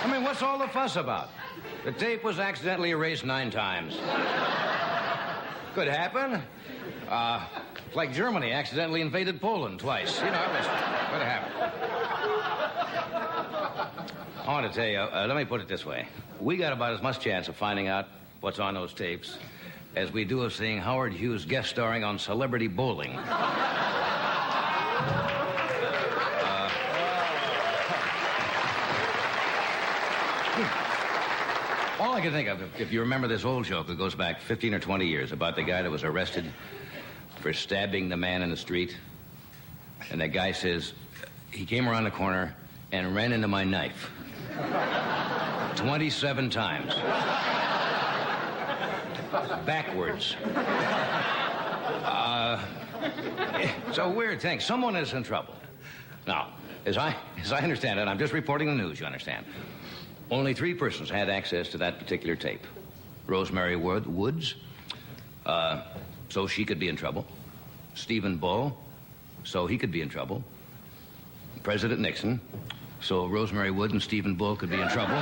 I mean, what's all the fuss about? The tape was accidentally erased 9 times. Could happen. Like Germany accidentally invaded Poland twice. You know, it could happen. I want to tell you, let me put it this way. We got about as much chance of finding out what's on those tapes as we do of seeing Howard Hughes guest starring on Celebrity Bowling. All I can think of, if you remember this old joke that goes back 15 or 20 years about the guy that was arrested for stabbing the man in the street. And that guy says, he came around the corner and ran into my knife. 27 times. Backwards. It's a weird thing. Someone is in trouble. Now, as I understand it, I'm just reporting the news, you understand. Only 3 persons had access to that particular tape. Rosemary Woods, so she could be in trouble. Stephen Bull, so he could be in trouble. President Nixon, so Rosemary Wood and Stephen Bull could be in trouble.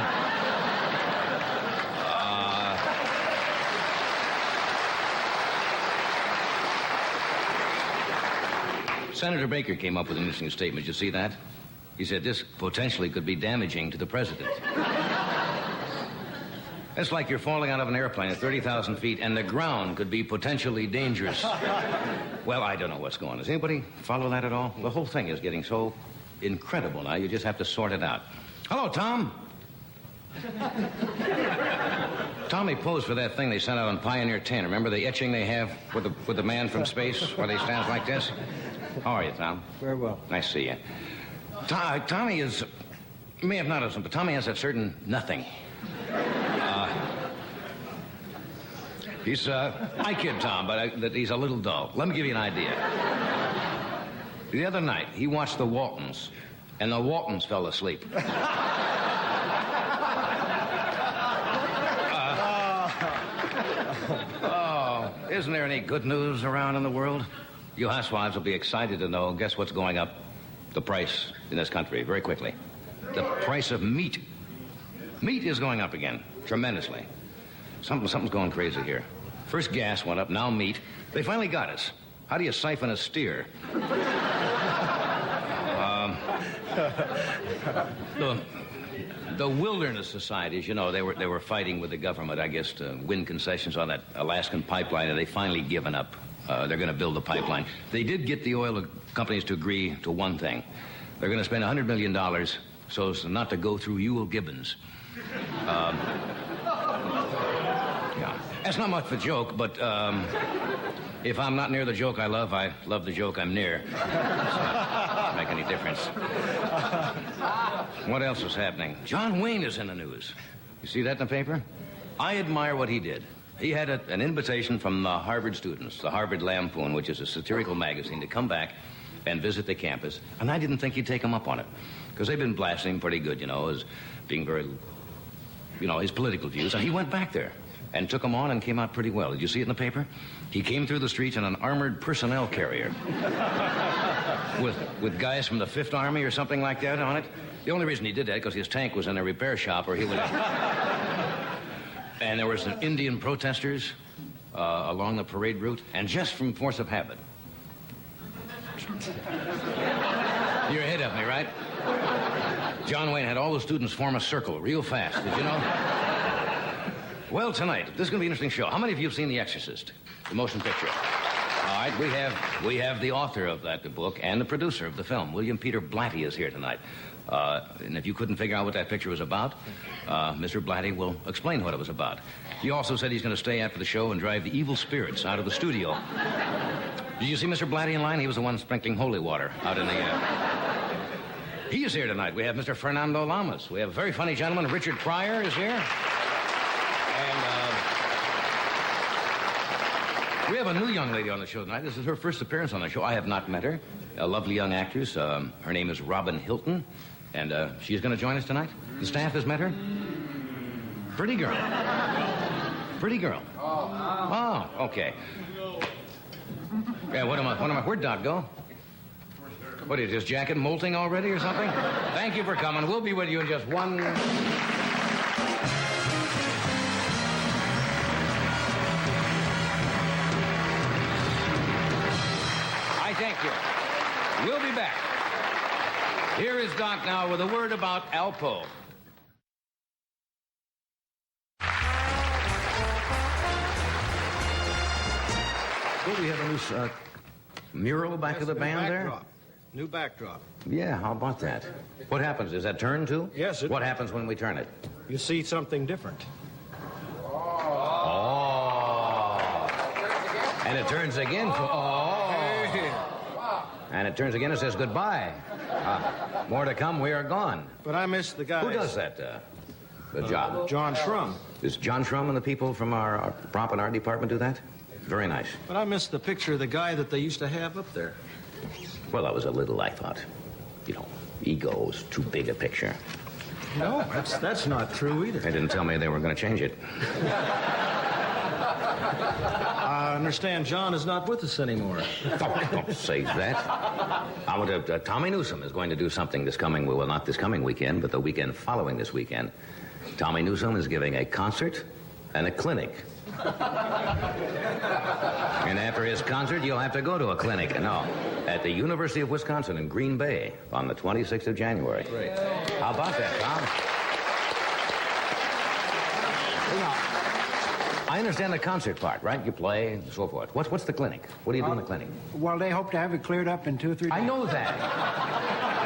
Senator Baker came up with an interesting statement. Did you see that? He said this potentially could be damaging to the president. It's like you're falling out of an airplane at 30,000 feet and the ground could be potentially dangerous. Well, I don't know what's going on. Does anybody follow that at all? The whole thing is getting so incredible now, you just have to sort it out. Hello, Tom. Tommy posed for that thing they sent out on Pioneer 10. Remember the etching they have with the man from space where they stand like this? How are you, Tom? Very well. Nice to see you. Tommy is... You may have noticed him, but Tommy has that certain nothing. I kid Tom, but he's a little dull. Let me give you an idea. The other night, he watched the Waltons, and the Waltons fell asleep. Isn't there any good news around in the world? You housewives will be excited to know, guess what's going up? The price in this country, very quickly. The price of meat. Meat is going up again, tremendously. Something's going crazy here. First gas went up, now meat. They finally got us. How do you siphon a steer? The wilderness societies, you know, they were fighting with the government, I guess, to win concessions on that Alaskan pipeline, and they finally given up. They're going to build a pipeline. They did get the oil companies to agree to one thing. They're going to spend $100 million so as not to go through Ewell Gibbons. Yeah. That's not much of a joke, but if I'm not near the joke I love the joke I'm near. Doesn't make any difference. What else is happening? John Wayne is in the news. You see that in the paper? I admire what he did. He had an invitation from the Harvard students, the Harvard Lampoon, which is a satirical magazine, to come back and visit the campus. And I didn't think he'd take them up on it, because they've been blasting him pretty good, you know, as being very, you know, his political views. And he went back there and took them on and came out pretty well. Did you see it in the paper? He came through the streets in an armored personnel carrier with guys from the 5th Army or something like that on it. The only reason he did that because his tank was in a repair shop, or he would have... And there were some Indian protesters along the parade route, and just from force of habit. You're ahead of me, right? John Wayne had all the students form a circle real fast. Did you know? Well, tonight, this is going to be an interesting show. How many of you have seen The Exorcist, the motion picture? All right, we have the author of that book and the producer of the film. William Peter Blatty is here tonight. And if you couldn't figure out what that picture was about, Mr. Blatty will explain what it was about. He also said he's going to stay after the show and drive the evil spirits out of the studio. Did you see Mr. Blatty in line? He was the one sprinkling holy water out in the air. He is here tonight. We have Mr. Fernando Lamas. We have a very funny gentleman. Richard Pryor is here. And we have a new young lady on the show tonight. This is her first appearance on the show. I have not met her. A lovely young actress. Her name is Robyn Hilton. And she's going to join us tonight. The staff has met her. Pretty girl. Pretty girl. Oh, okay. Yeah, where'd Doc go? What is this jacket molting already or something? Thank you for coming. We'll be with you in just one... I thank you. We'll be back. Here is Doc now with a word about Alpo. Well, we have a new mural back of the band there? New backdrop. Yeah, how about that? What happens? Is that turned too? Yes. What happens when we turn it? You see something different. Oh. And it turns again. And it turns again and says goodbye. More to come, we are gone. But I miss the guys. Who does that the job? John Shrum. Does John Shrum and the people from our prop and art department do that? Very nice. But I miss the picture of the guy that they used to have up there. Well, that was a little, I thought. You know, ego's too big a picture. No, that's not true either. They didn't tell me they were going to change it. I understand John is not with us anymore. Don't say that. Tommy Newsom is going to do something this coming, well, not this coming weekend, but the weekend following this weekend. Tommy Newsom is giving a concert and a clinic. And after his concert, you'll have to go to a clinic. No, at the University of Wisconsin in Green Bay on the 26th of January. Great. How about that, Tom? Now, I understand the concert part, right? You play and so forth. What's the clinic? What do you do in the clinic? Well, they hope to have it cleared up in 2 or 3 days. I know that.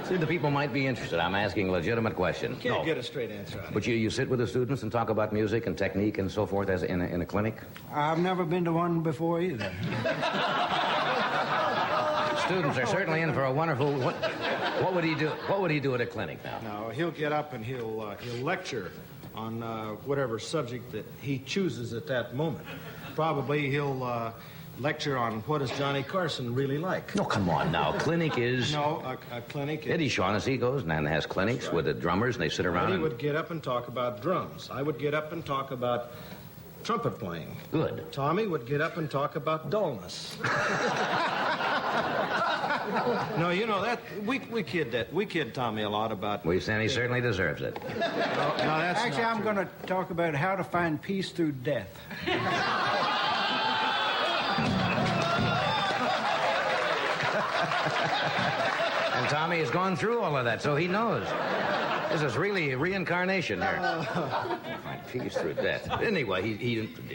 See, the people might be interested. I'm asking a legitimate question. Can't get a straight answer out of it. But you sit with the students and talk about music and technique and so forth as in a clinic? I've never been to one before either. Students are certainly in for a wonderful... What would he do? What would he do at a clinic now? No, he'll get up and he'll lecture on whatever subject that he chooses at that moment. Probably he'll lecture on what does Johnny Carson really like. No, come on now. Clinic is... No, a clinic... Eddie Shaughnessy goes and has clinics with the drummers, and they sit around Eddie would get up and talk about drums. I would get up and talk about trumpet playing. Good. Tommy would get up and talk about dullness. No, you know that we kid Tommy a lot about. He certainly deserves it. No, that's Actually, I'm going to talk about how to find peace through death. And Tommy has gone through all of that, so he knows. This is really reincarnation here. Find peace through death. Anyway,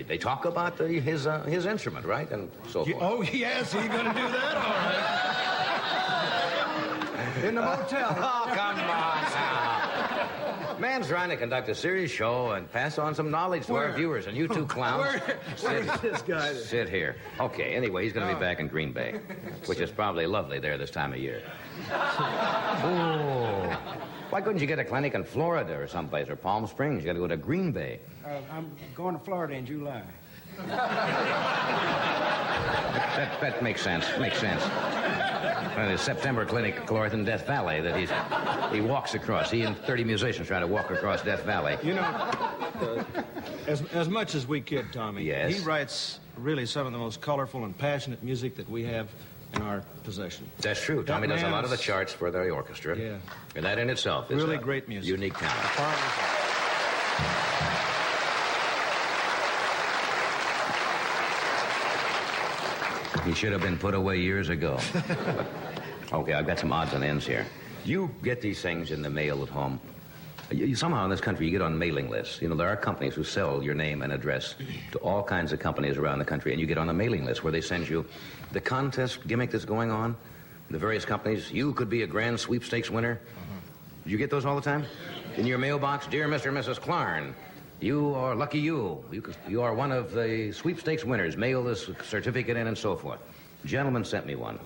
they talk about his instrument, right, and so forth. Oh yes, he's going to do that, all right. In the motel. Oh, come on now. Man's trying to conduct a serious show and pass on some knowledge to our viewers, and you two clowns... Where's this guy? Sit here. Okay, anyway, he's going to be back in Green Bay, which is probably lovely there this time of year. Oh. Why couldn't you get a clinic in Florida or someplace, or Palm Springs? You got to go to Green Bay. I'm going to Florida in July. That makes sense. Makes sense. The September clinic, Chlorthan, Death Valley, that he walks across. He and 30 musicians try to walk across Death Valley. You know, as much as we kid Tommy, yes, he writes really some of the most colorful and passionate music that we have in our possession. That's true. Tommy does a lot of the charts for the orchestra. Yeah. And that in itself is really great music. Unique talent. He should have been put away years ago. Okay, I've got some odds and ends here. You get these things in the mail at home. Somehow in this country, you get on mailing lists. You know, there are companies who sell your name and address to all kinds of companies around the country, and you get on a mailing list where they send you the contest gimmick that's going on, the various companies. You could be a grand sweepstakes winner. Do you get those all the time? In your mailbox, dear Mr. and Mrs. Clarn, you are lucky you. You are one of the sweepstakes winners. Mail this certificate in and so forth. A gentleman sent me one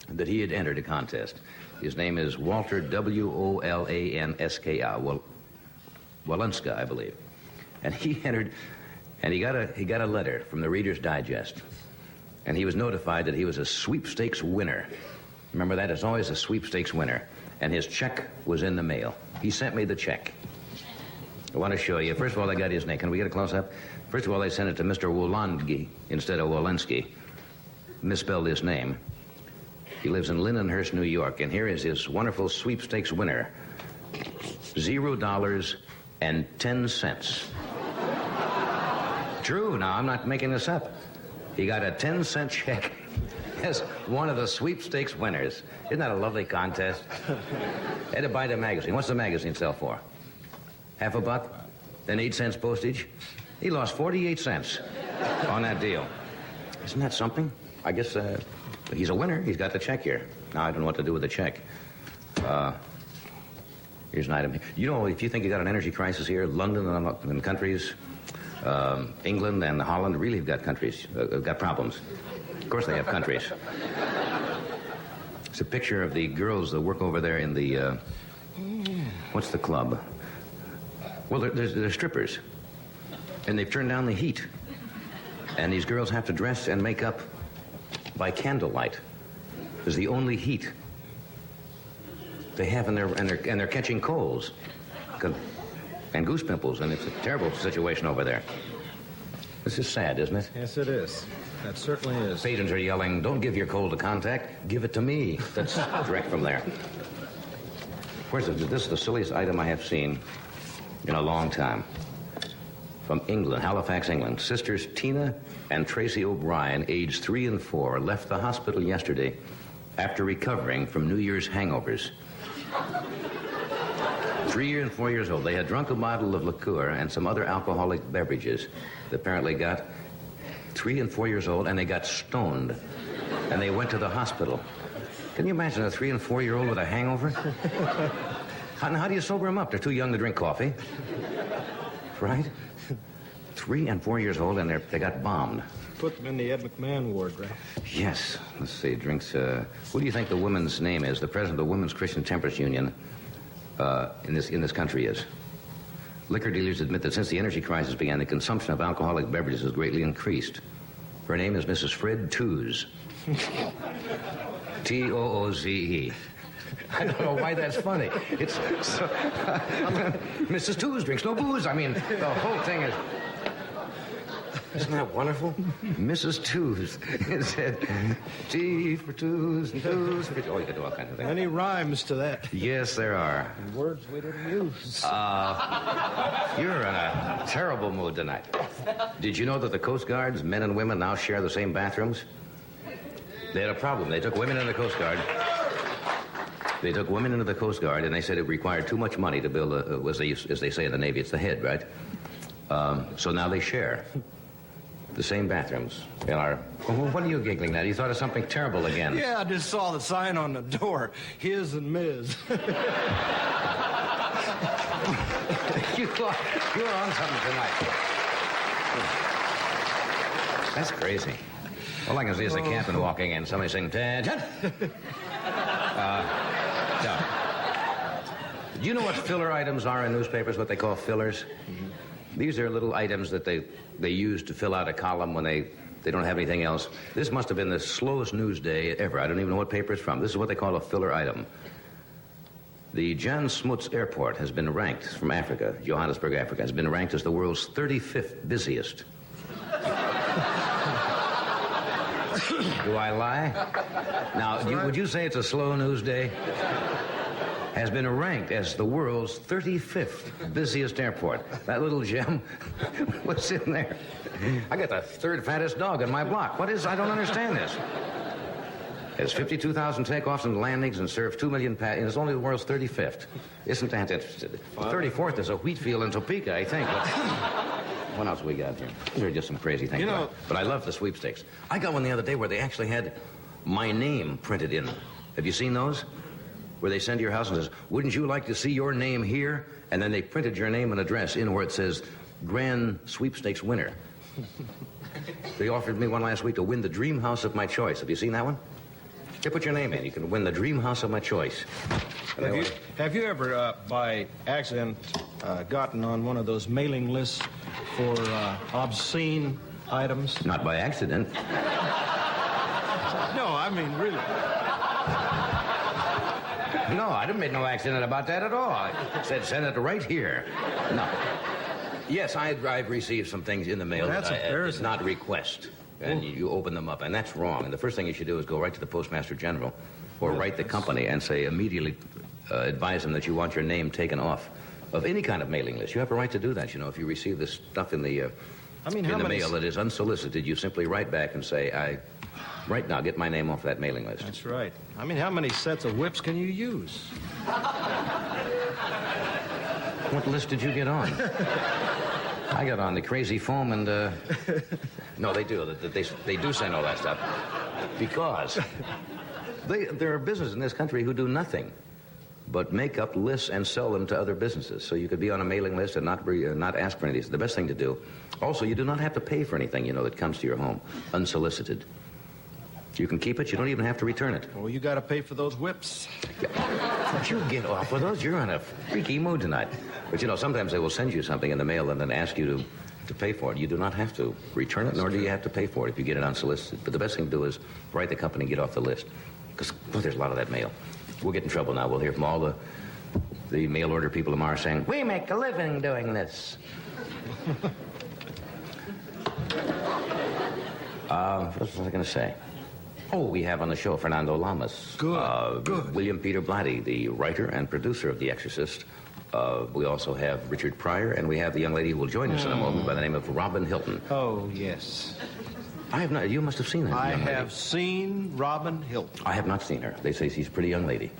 that he had entered a contest. His name is Walter Wolanska, Wolanska, I believe. And he entered, and he got a letter from the Reader's Digest. And he was notified that he was a sweepstakes winner. Remember that? It's always a sweepstakes winner. And his check was in the mail. He sent me the check. I want to show you. First of all, I got his name. Can we get a close-up? First of all, they sent it to Mr. Wolanski instead of Wolensky. misspelled his name. He lives in Lindenhurst, New York, and here is his wonderful sweepstakes winner. $0.10. True, now I'm not making this up. He got a 10-cent check as one of the sweepstakes winners. Isn't that a lovely contest? Had to buy the magazine. What's the magazine sell for? Half a buck? Then 8 cents postage? He lost 48 cents on that deal. Isn't that something? I guess he's a winner. He's got the check here. Now I don't know what to do with the check. Here's an item. You know, if you think you got an energy crisis here, London and countries, England and Holland really have got countries, got problems. Of course they have countries. It's a picture of the girls that work over there in the, what's the club? Well, they're strippers. And they've turned down the heat. And these girls have to dress and make up by candlelight. It's the only heat they have and they're catching colds and goose pimples, and it's a terrible situation over there. This is sad, isn't it? Yes, it is. That certainly is. Patrons are yelling, "Don't give your coal to Contact, give it to me." That's direct from there. This is the silliest item I have seen in a long time. From England, Halifax, England. Sisters Tina and Tracy O'Brien, aged 3 and 4, left the hospital yesterday after recovering from New Year's hangovers. 3 and 4 years old. They had drunk a bottle of liqueur and some other alcoholic beverages. They apparently got 3 and 4 years old, and they got stoned. And they went to the hospital. Can you imagine a 3 and 4-year-old with a hangover? How do you sober them up? They're too young to drink coffee. Right? 3 and 4 years old, and they got bombed. Put them in the Ed McMahon ward, right? Yes. Let's see. Drinks. Who do you think the woman's name is? The president of the Women's Christian Temperance Union in this country is. Liquor dealers admit that since the energy crisis began, the consumption of alcoholic beverages has greatly increased. Her name is Mrs. Fred Tooze. Tooze. I don't know why that's funny. It's so, Mrs. Tooze drinks no booze. I mean, the whole thing is. Isn't that wonderful? Mrs. Tooze. It said, T for Tooze and Tooze for... Oh, you could do all kinds of things. Any rhymes to that? Yes, there are. And words we didn't use. You're in a terrible mood tonight. Did you know that the Coast Guards, men and women, now share the same bathrooms? They had a problem. They took women in the Coast Guard. They took women into the Coast Guard, and they said it required too much money to build as they say in the Navy, it's the head, right? So now they share the same bathrooms in our... What are you giggling at? You thought of something terrible again. Yeah, I just saw the sign on the door. His and Ms. You're on something tonight. That's crazy. All I can see is the captain walking in. Somebody saying, "Attention." Do you know what filler items are in newspapers, what they call fillers? Mm-hmm. These are little items that they use to fill out a column when they don't have anything else. This must have been the slowest news day ever. I don't even know what paper it's from. This is what they call a filler item. The Jan Smuts Airport has been ranked, from Africa, Johannesburg, Africa, has been ranked as the world's 35th busiest. Do I lie? Now, would you say it's a slow news day? Has been ranked as the world's 35th busiest airport. That little gem, what's in there? I got the 3rd fattest dog in my block. What is, I don't understand this. Has 52,000 takeoffs and landings and serves 2 million passengers. It's only the world's 35th. Isn't that interesting? 34th is a wheat field in Topeka, I think. What else we got here? These are just some crazy things. But I love the sweepstakes. I got one the other day where they actually had my name printed in. Have you seen those? Where they send to your house and says, "Wouldn't you like to see your name here?" And then they printed your name and address in where it says, "Grand Sweepstakes winner." They offered me one last week to win the dream house of my choice. Have you seen that one? They put your name in. You can win the dream house of my choice. Have you ever, by accident, gotten on one of those mailing lists for obscene items? Not by accident. No, I mean, really. No, I didn't make no accident about that at all. I said send it right here. No. Yes, I've received some things in the mail That's that I did embarrassing. not request. and you open them up, and that's wrong. And the first thing you should do is go right to the Postmaster General or write the company and say immediately advise them that you want your name taken off of any kind of mailing list. You have a right to do that, you know. If you receive this stuff in the mail that is unsolicited, you simply write back and say, right now, get my name off that mailing list. That's right. I mean, how many sets of whips can you use? What list did you get on? I got on the Crazy Foam and, no, they do. They do send all that stuff. Because there are businesses in this country who do nothing but make up lists and sell them to other businesses. So you could be on a mailing list and not ask for any of these. The best thing to do. Also, you do not have to pay for anything, you know, that comes to your home, unsolicited. You can keep it. You don't even have to return it. Well, you got to pay for those whips. But you get off with those. You're in a freaky mood tonight. But, you know, sometimes they will send you something in the mail and then ask you to pay for it. You do not have to return it, nor do you have to pay for it if you get it unsolicited. But the best thing to do is write the company and get off the list. Because, well, there's a lot of that mail. We'll get in trouble now. We'll hear from all the mail order people tomorrow saying, we make a living doing this. What was I going to say? Oh, we have on the show Fernando Lamas. Good. William Peter Blatty, the writer and producer of The Exorcist. We also have Richard Pryor, and we have the young lady who will join us in a moment by the name of Robyn Hilton. Oh, yes. I have not. You must have seen that. I have seen Robyn Hilton. I have not seen her. They say she's a pretty young lady.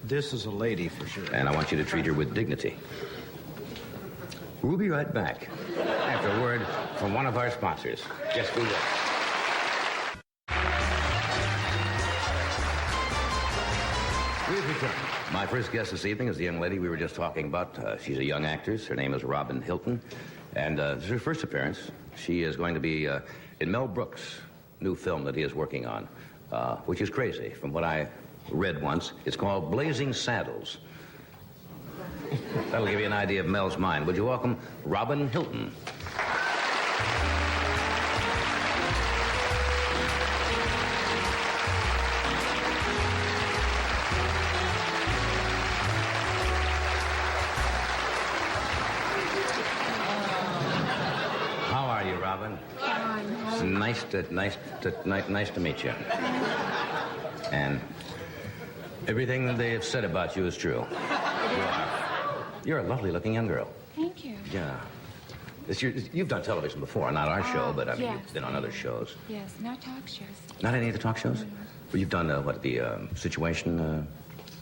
This is a lady for sure. And I want you to treat her with dignity. We'll be right back after a word from one of our sponsors. Just be there. We've returned. My first guest this evening is the young lady we were just talking about. She's a young actress. Her name is Robyn Hilton. And this is her first appearance. She is going to be in Mel Brooks' new film that he is working on, which is crazy. From what I read once, it's called Blazing Saddles. That'll give you an idea of Mel's mind. Would you welcome Robyn Hilton? How are you, Robyn? It's nice to meet you. And everything that they have said about you is true. You're a lovely-looking young girl. Thank you. Yeah. You've done television before, not our show, but I mean, yes. You've been on other shows. Yes, not talk shows. Not any of the talk shows? Well, you've done, the Situation,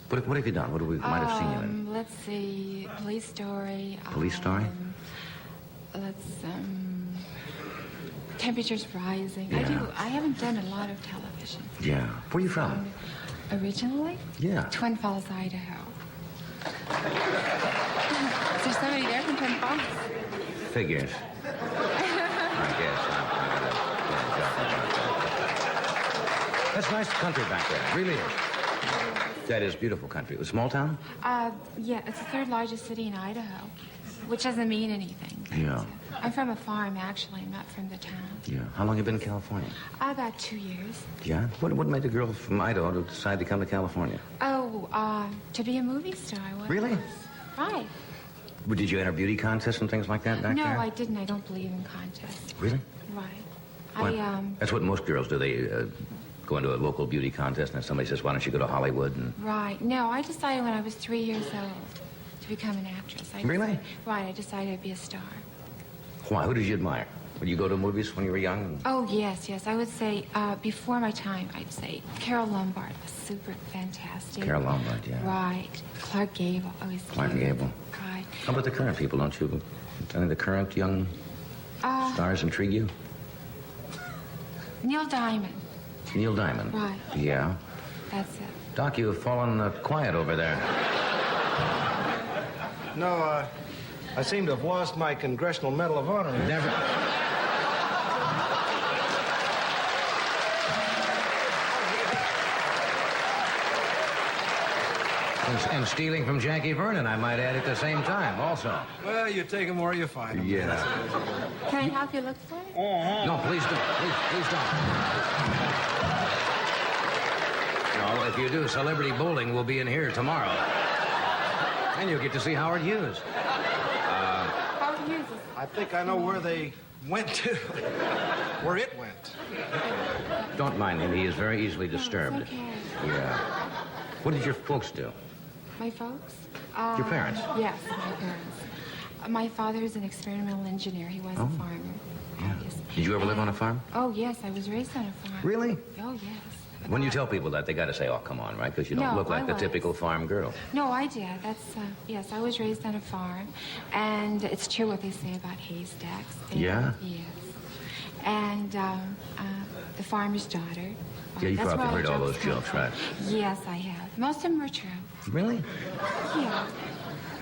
what have you done? What we might have seen you in? Let's see, Police Story. Police Story? Temperatures Rising. Yeah. I haven't done a lot of television. Yeah. Where are you from? Originally? Yeah. Twin Falls, Idaho. Is there somebody there from Twin Falls? Figures. I guess. That's nice country back there. It really is. That is beautiful country. A small town? Yeah, it's the third largest city in Idaho, which doesn't mean anything. Yeah. I'm from a farm, actually. I'm not from the town. Yeah. How long have you been in California? About 2 years. Yeah? What made a girl from Idaho to decide to come to California? Oh, to be a movie star. Really? Right. Well, did you enter beauty contests and things like that back there? No, I didn't. I don't believe in contests. Really? Right. That's what most girls do. They go into a local beauty contest and somebody says, why don't you go to Hollywood? And... Right. No, I decided when I was 3 years old to become an actress. Really? Right. I decided I'd be a star. Why? Who did you admire? Would you go to movies when you were young? Oh, yes. I would say, before my time, I'd say Carol Lombard was super fantastic. Carol Lombard, yeah. Right. Clark Gable. Clark Gable. Right. How about the current people? Don't you? Any of the current young stars intrigue you? Neil Diamond. Neil Diamond? Right. Yeah. That's it. Doc, you have fallen quiet over there. No, I seem to have lost my Congressional Medal of Honor. Never. And stealing from Jackie Vernon, I might add, at the same time, also. Well, you take them where you find them. Yeah. Can I help you look for it? No, please don't. Please don't. No, if you do, Celebrity Bowling will be in here tomorrow. And you'll get to see Howard Hughes. Howard Hughes is... I think I know where they went to. Where it went. Don't mind him. He is very easily disturbed. It's okay. Yeah. What did your folks do? My folks? Your parents? Yes, my parents. My father is an experimental engineer. He was a farmer. Yeah. Yes. Did you ever live on a farm? Oh, yes. I was raised on a farm. Really? Oh, yes. When you tell people that, they got to say, oh, come on, right? Because you don't No, look like I the was. typical farm girl. No, I did. Yes, I was raised on a farm. And it's true what they say about haystacks. Yeah? Yes. And the farmer's daughter. Yeah, you That's probably where all heard the all those come jokes, from. right? Yes, I have. Most of them are true. Really? Yeah.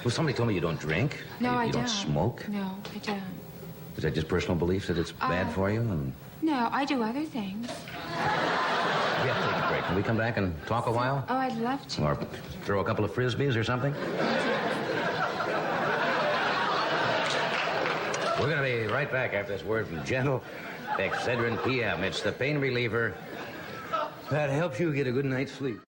Well, somebody told me you don't drink. No, you, I you don't. don't smoke. No, I don't. Is that just personal beliefs that it's bad for you? And No, I do other things. we have to take a break. Can we come back and talk a while? Oh, I'd love to. Or throw a couple of frisbees or something? We're going to be right back after this word from Gentle Excedrin PM. It's the pain reliever that helps you get a good night's sleep.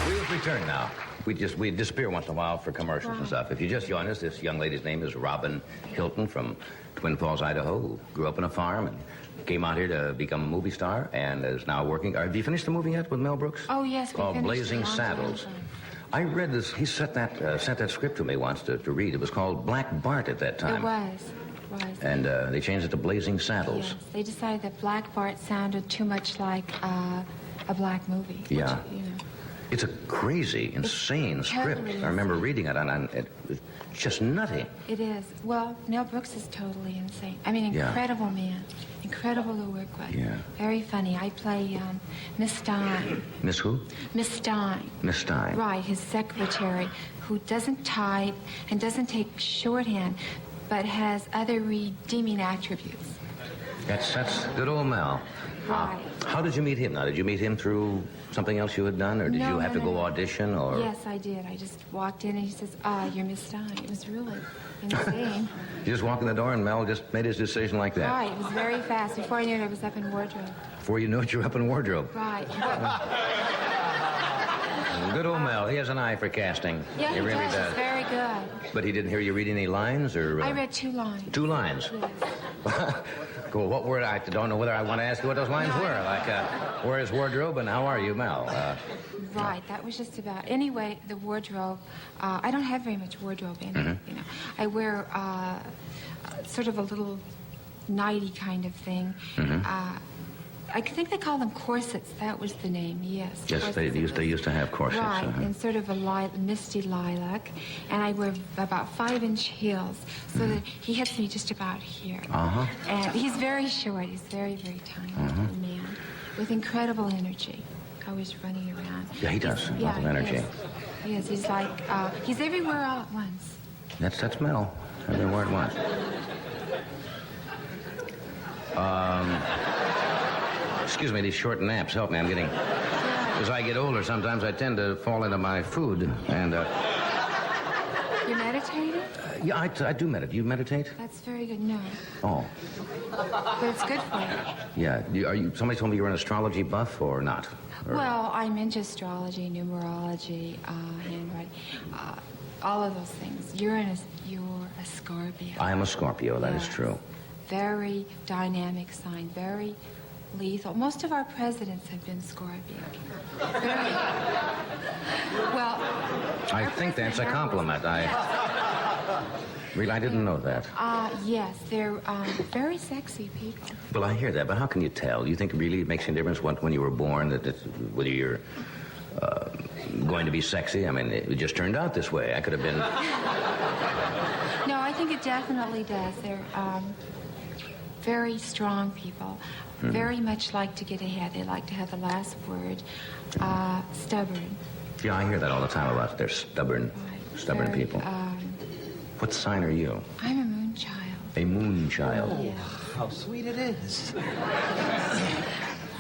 We'll return now. We disappear once in a while for commercials and stuff. If you just joined us, this young lady's name is Robyn Hilton from Twin Falls, Idaho, who grew up on a farm and came out here to become a movie star and is now working. Have you finished the movie yet with Mel Brooks? Oh, yes, we called finished Blazing a long time Saddles. ago. I read this. He sent that script to me once to read. It was called Black Bart at that time. It was. And they changed it to Blazing Saddles. Yes, they decided that Black Bart sounded too much like a black movie. Yeah. Which, you know. It's a crazy, insane script. totally I remember insane. reading it, and it was just nutty. It is. Well, Mel Brooks is totally insane. I mean, Yeah. incredible man. Incredible to work with. Yeah. Very funny. I play Miss Stein. Miss who? Miss Stein. Miss Stein. Right, his secretary, who doesn't type and doesn't take shorthand, but has other redeeming attributes. That's good old Mel. Right. How did you meet him now? Did you meet him through something else you had done, or did No, you have no, to go no. audition, or? Yes, I did. I just walked in and he says, you're Miss Stein. It was really insane. You just walk in the door and Mel just made his decision like that. Right, it was very fast. Before I knew it, I was up in wardrobe. Before you knew it, you're up in wardrobe. Right. Good old Mel. He has an eye for casting. Yeah, he really does. does. It's very good. But he didn't hear you read any lines, or? I read 2 lines. 2 lines. Yes. Cool. What were? I don't know whether I want to ask you what those lines No, were. Like, where is wardrobe and how are you, Mel? Right, that was just about. Anyway, the wardrobe. I don't have very much wardrobe in it. You know, I wear sort of a little nighty kind of thing. I think they call them corsets. That was the name. Yes. Yes, they used to have corsets. Right, in sort of a misty lilac, and I wear about 5-inch heels, so that he hits me just about here. And he's very short. He's very, very tiny little man with incredible energy. Always running around. Yeah, he does. A lot of energy. Yes, he's like he's everywhere all at once. That's Mel. Everywhere at once. Excuse me, these short naps help me. I'm getting... As I get older, sometimes I tend to fall into my food, and... You meditating? Yeah, I do meditate. You meditate? That's very good. No, Oh, but it's good for you. yeah. Somebody told me you were an astrology buff, or not? Or- Well, I'm into astrology, numerology, handwriting, all of those things. You're a Scorpio. I am a Scorpio, that is Yes. true. Very dynamic sign, very lethal. Most of our presidents have been Scorpio. Very well. I think that's a compliment. I didn't know that. Yes, they're very sexy people. Well, I hear that, but how can you tell? Do you think really it makes any difference when you were born, whether you're going to be sexy? I mean, it just turned out this way. I could have been... No, I think it definitely does. They're very strong people. Very much like to get ahead. They like to have the last word. Stubborn. Yeah, I hear that all the time about they're stubborn Very, people. What sign are you? I'm a moon child. A moon child. Yeah. How sweet it is.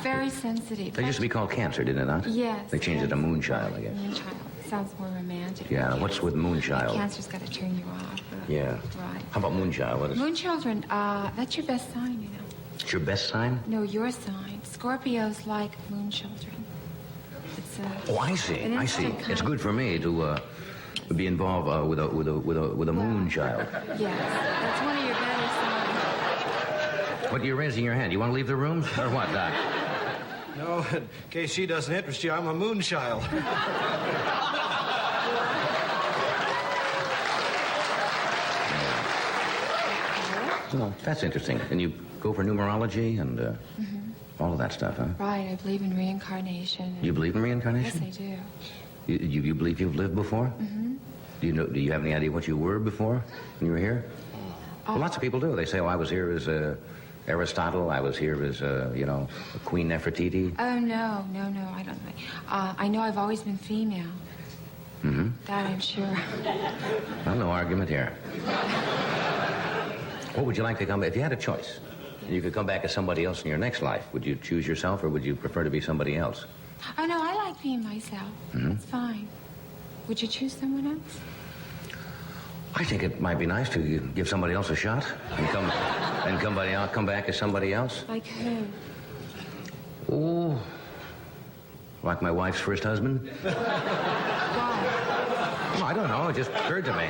Very sensitive. They used to be called Cancer, did it not? Yes. They changed it to moon child, I guess. Moon child. Sounds more romantic. Yeah, what's with moon child? Cancer's got to turn you off. Yeah. Right. How about moon child? What is Moon children, that's your best sign, you know. it's your best sign? No, your sign. Scorpios like moon children. It's Oh, I see. an I see. instant It's kind. good for me to be involved with a moon child. Yes, that's one of your better songs. What, you're raising your hand? You want to leave the room? Or what, Doc? No, in case she doesn't interest you, I'm a moon child. Well, that's interesting. And you go for numerology and all of that stuff, huh? Right, I believe in reincarnation. You believe in reincarnation? Yes, I do. You believe you've lived before? Mm-hmm. Do you have any idea what you were before when you were here? Well, lots of people do. They say, oh, I was here as Aristotle. I was here as, Queen Nefertiti. Oh, no, I don't think. I know I've always been female. Mm-hmm. That I'm sure. Well, no argument here. What would you like to come, if you had a choice, and you could come back as somebody else in your next life, would you choose yourself or would you prefer to be somebody else? Oh, no, I like being myself. Mm-hmm. That's fine. Would you choose someone else? I think it might be nice to give somebody else a shot and come back as somebody else. Like who? Oh, like my wife's first husband? Why? Oh, I don't know. It just occurred to me.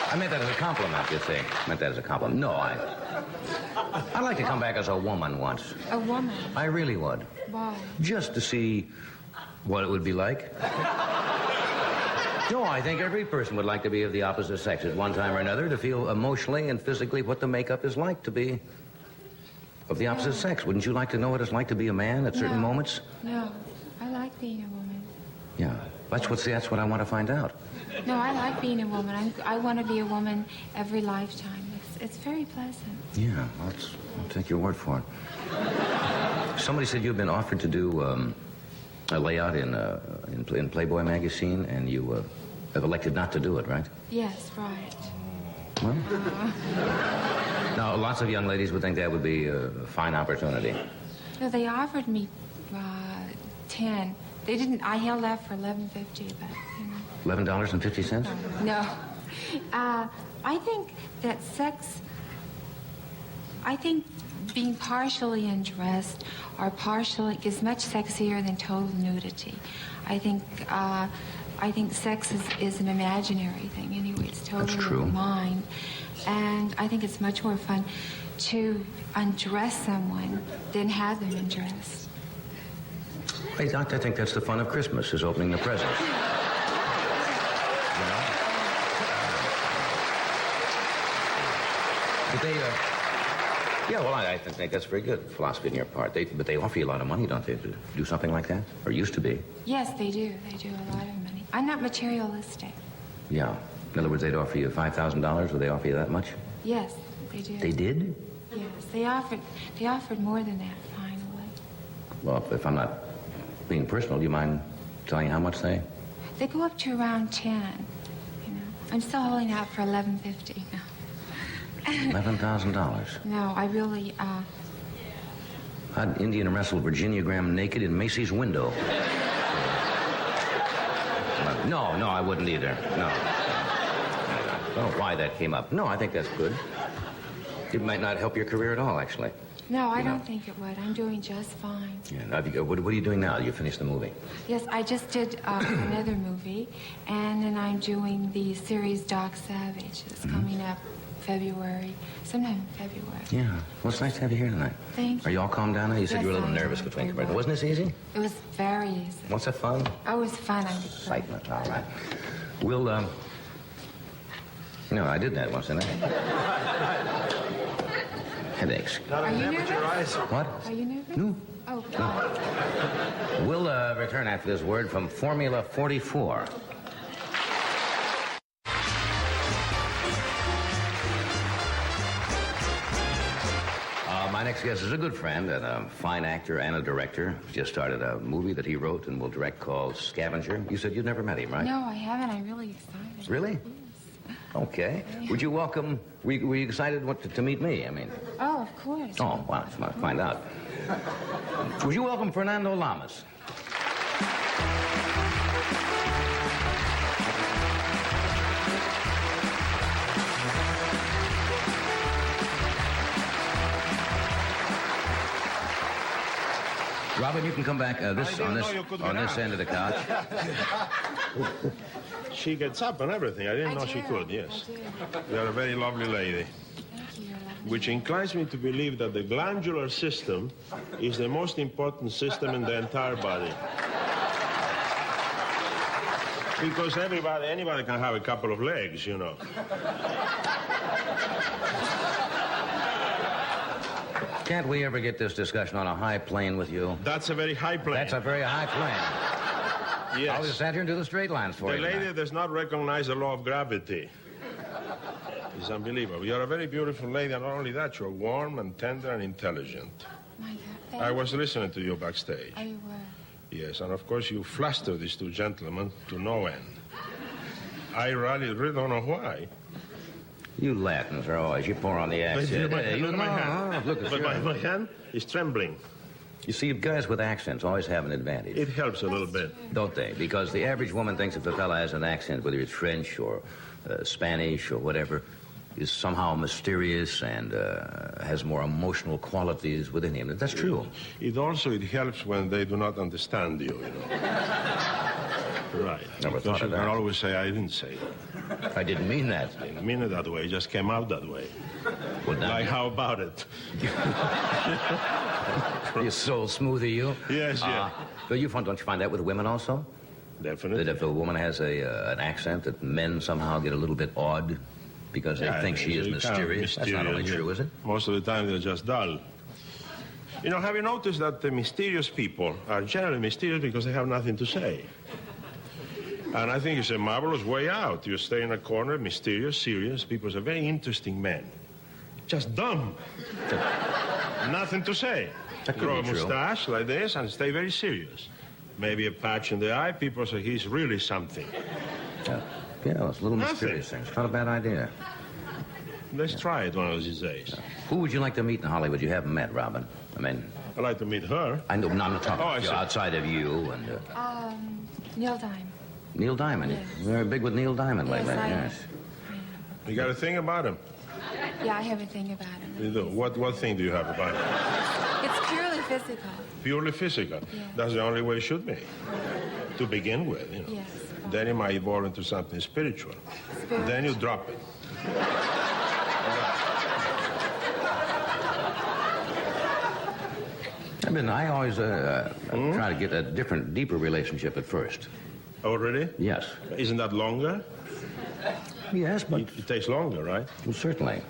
I meant that as a compliment, you see. I meant that as a compliment. No, I'd like to come back as a woman once. A woman? I really would. Why? Just to see what it would be like. No, I think every person would like to be of the opposite sex at one time or another, to feel emotionally and physically what the makeup is like to be of the opposite sex. Wouldn't you like to know what it's like to be a man at certain moments? No, I like being a woman. Yeah, that's what I want to find out. No, I like being a woman. I want to be a woman every lifetime. It's very pleasant. Yeah, I'll take your word for it. Somebody said you've been offered to do a layout in Playboy magazine, and you have elected not to do it, right? Yes, right. Well, now, lots of young ladies would think that would be a fine opportunity. No, they offered me 10. They didn't. I held out for $11.50, but you know. $11.50? No. I think that I think being partially undressed or partially is much sexier than total nudity. I think sex is an imaginary thing anyway. It's totally That's true. in the mind. And I think it's much more fun to undress someone than have them undressed. Hey, Doc, I think that's the fun of Christmas, is opening the presents. You know? But I think that's very good philosophy on your part. But they offer you a lot of money, don't they, to do something like that? Or used to be. Yes, they do. They do a lot of money. I'm not materialistic. Yeah. In other words, they'd offer you $5,000. Would they offer you that much? Yes, they do. They did? Yes, they offered more than that finally. Well, if I'm not being personal, do you mind telling how much they? They go up to around 10. You know, I'm still holding out for $11.50. $11,000. No, I really. I'd Indian wrestle Virginia Graham naked in Macy's window. No, I wouldn't either. No. I don't know why that came up. No, I think that's good. It might not help your career at all, actually. No, I don't think it would. I'm doing just fine. Yeah. What are you doing now? You finished the movie? Yes, I just did another movie, and then I'm doing the series Doc Savage. It's coming up sometime in February. Yeah. Well, it's nice to have you here tonight. Thank you. Are you all calmed down now? You said you were a little nervous between commercials. Wasn't this easy? It was very easy. What's that fun? Oh, it was fun. Excitement. All right. We'll, I did that once, didn't I? Headaches. Are you nervous? What? Are you nervous? No. Oh, God. We'll return after this word from Formula 44. My next guest is a good friend and a fine actor and a director. Just started a movie that he wrote and will direct called Scavenger. You said you'd never met him, right? No, I haven't. I'm really excited. Really? Yes. Okay. Would you welcome... Were you excited to meet me? I mean... Oh, of course. Oh, wow. I just want to find out. Would you welcome Fernando Lamas? Robyn, you can come back on this end of the couch. She gets up and everything. I didn't know she could, yes. You are a very lovely lady. Thank you. Which inclines me to believe that the glandular system is the most important system in the entire body. Because anybody can have a couple of legs, you know. Can't we ever get this discussion on a high plane with you? That's a very high plane. That's a very high plane. Yes. I'll just stand here and do the straight lines for The you. lady tonight. does not recognize the law of gravity. It's unbelievable. You're a very beautiful lady, and not only that, you're warm and tender and intelligent. My God. Thank I was listening to you backstage. Oh, you were. Yes, and of course you flustered these two gentlemen to no end. I really don't know why. You Latins are always, you pour on the accent. My hand. Look at But you. my hand is trembling. You see, guys with accents always have an advantage. It helps a little bit. Don't they? Because the average woman thinks if a fella has an accent, whether it's French or Spanish or whatever, is somehow mysterious and has more emotional qualities within him. That's true. It helps when they do not understand you, you know. Right. Never thought Because you of can that. always say, I didn't say that. I didn't mean that. I didn't mean it that way. It just came out that way. Would that Like, how about it? be so smooth of you? Yes, yeah. But don't you find that with women also? Definitely. That if a woman has an accent, that men somehow get a little bit awed because they think she is they're kind of mysterious. That's not only mysterious, true, is it? Most of the time, they're just dull. You know, have you noticed that the mysterious people are generally mysterious because they have nothing to say? And I think it's a marvelous way out. You stay in a corner, mysterious, serious. People are very interesting men. Just dumb. Nothing to say. That could Grow a be true. mustache like this and stay very serious. Maybe a patch in the eye. People say he's really something. Yeah, it's a little Nothing. mysterious thing. It's not a bad idea. Let's try it one of these days. Who would you like to meet in Hollywood you haven't met, Robyn? I mean, I'd like to meet her. I know, no, I'm not talking Oh, I about you, see. outside of you and Neil Diamond. Neil Diamond. Yes. You're very big with Neil Diamond lately. I am. Yes. You got a thing about him? Yeah, I have a thing about him. You do. What thing do you have about him? It's purely physical. Purely physical. Yeah. That's the only way it should be. To begin with, you know. Yes. Then it might evolve into something spiritual. Spiritual. Then you drop it. I always try to get a different, deeper relationship at first. Oh, really? Yes. Isn't that longer? Yes, but It takes longer, right? well, certainly.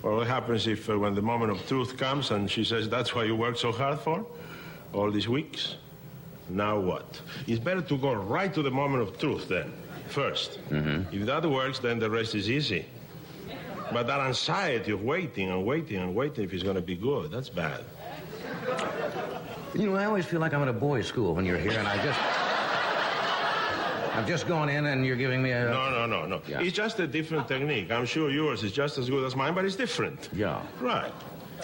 Well, what happens if when the moment of truth comes and she says, that's why you worked so hard for all these weeks? Now what? It's better to go right to the moment of truth then, first. If that works, then the rest is easy. But that anxiety of waiting and waiting and waiting if it's going to be good, that's bad. You know, I always feel like I'm at a boys' school when you're here, and I've just gone in and you're giving me a... No. Yeah. It's just a different technique. I'm sure yours is just as good as mine, but it's different. Yeah. Right.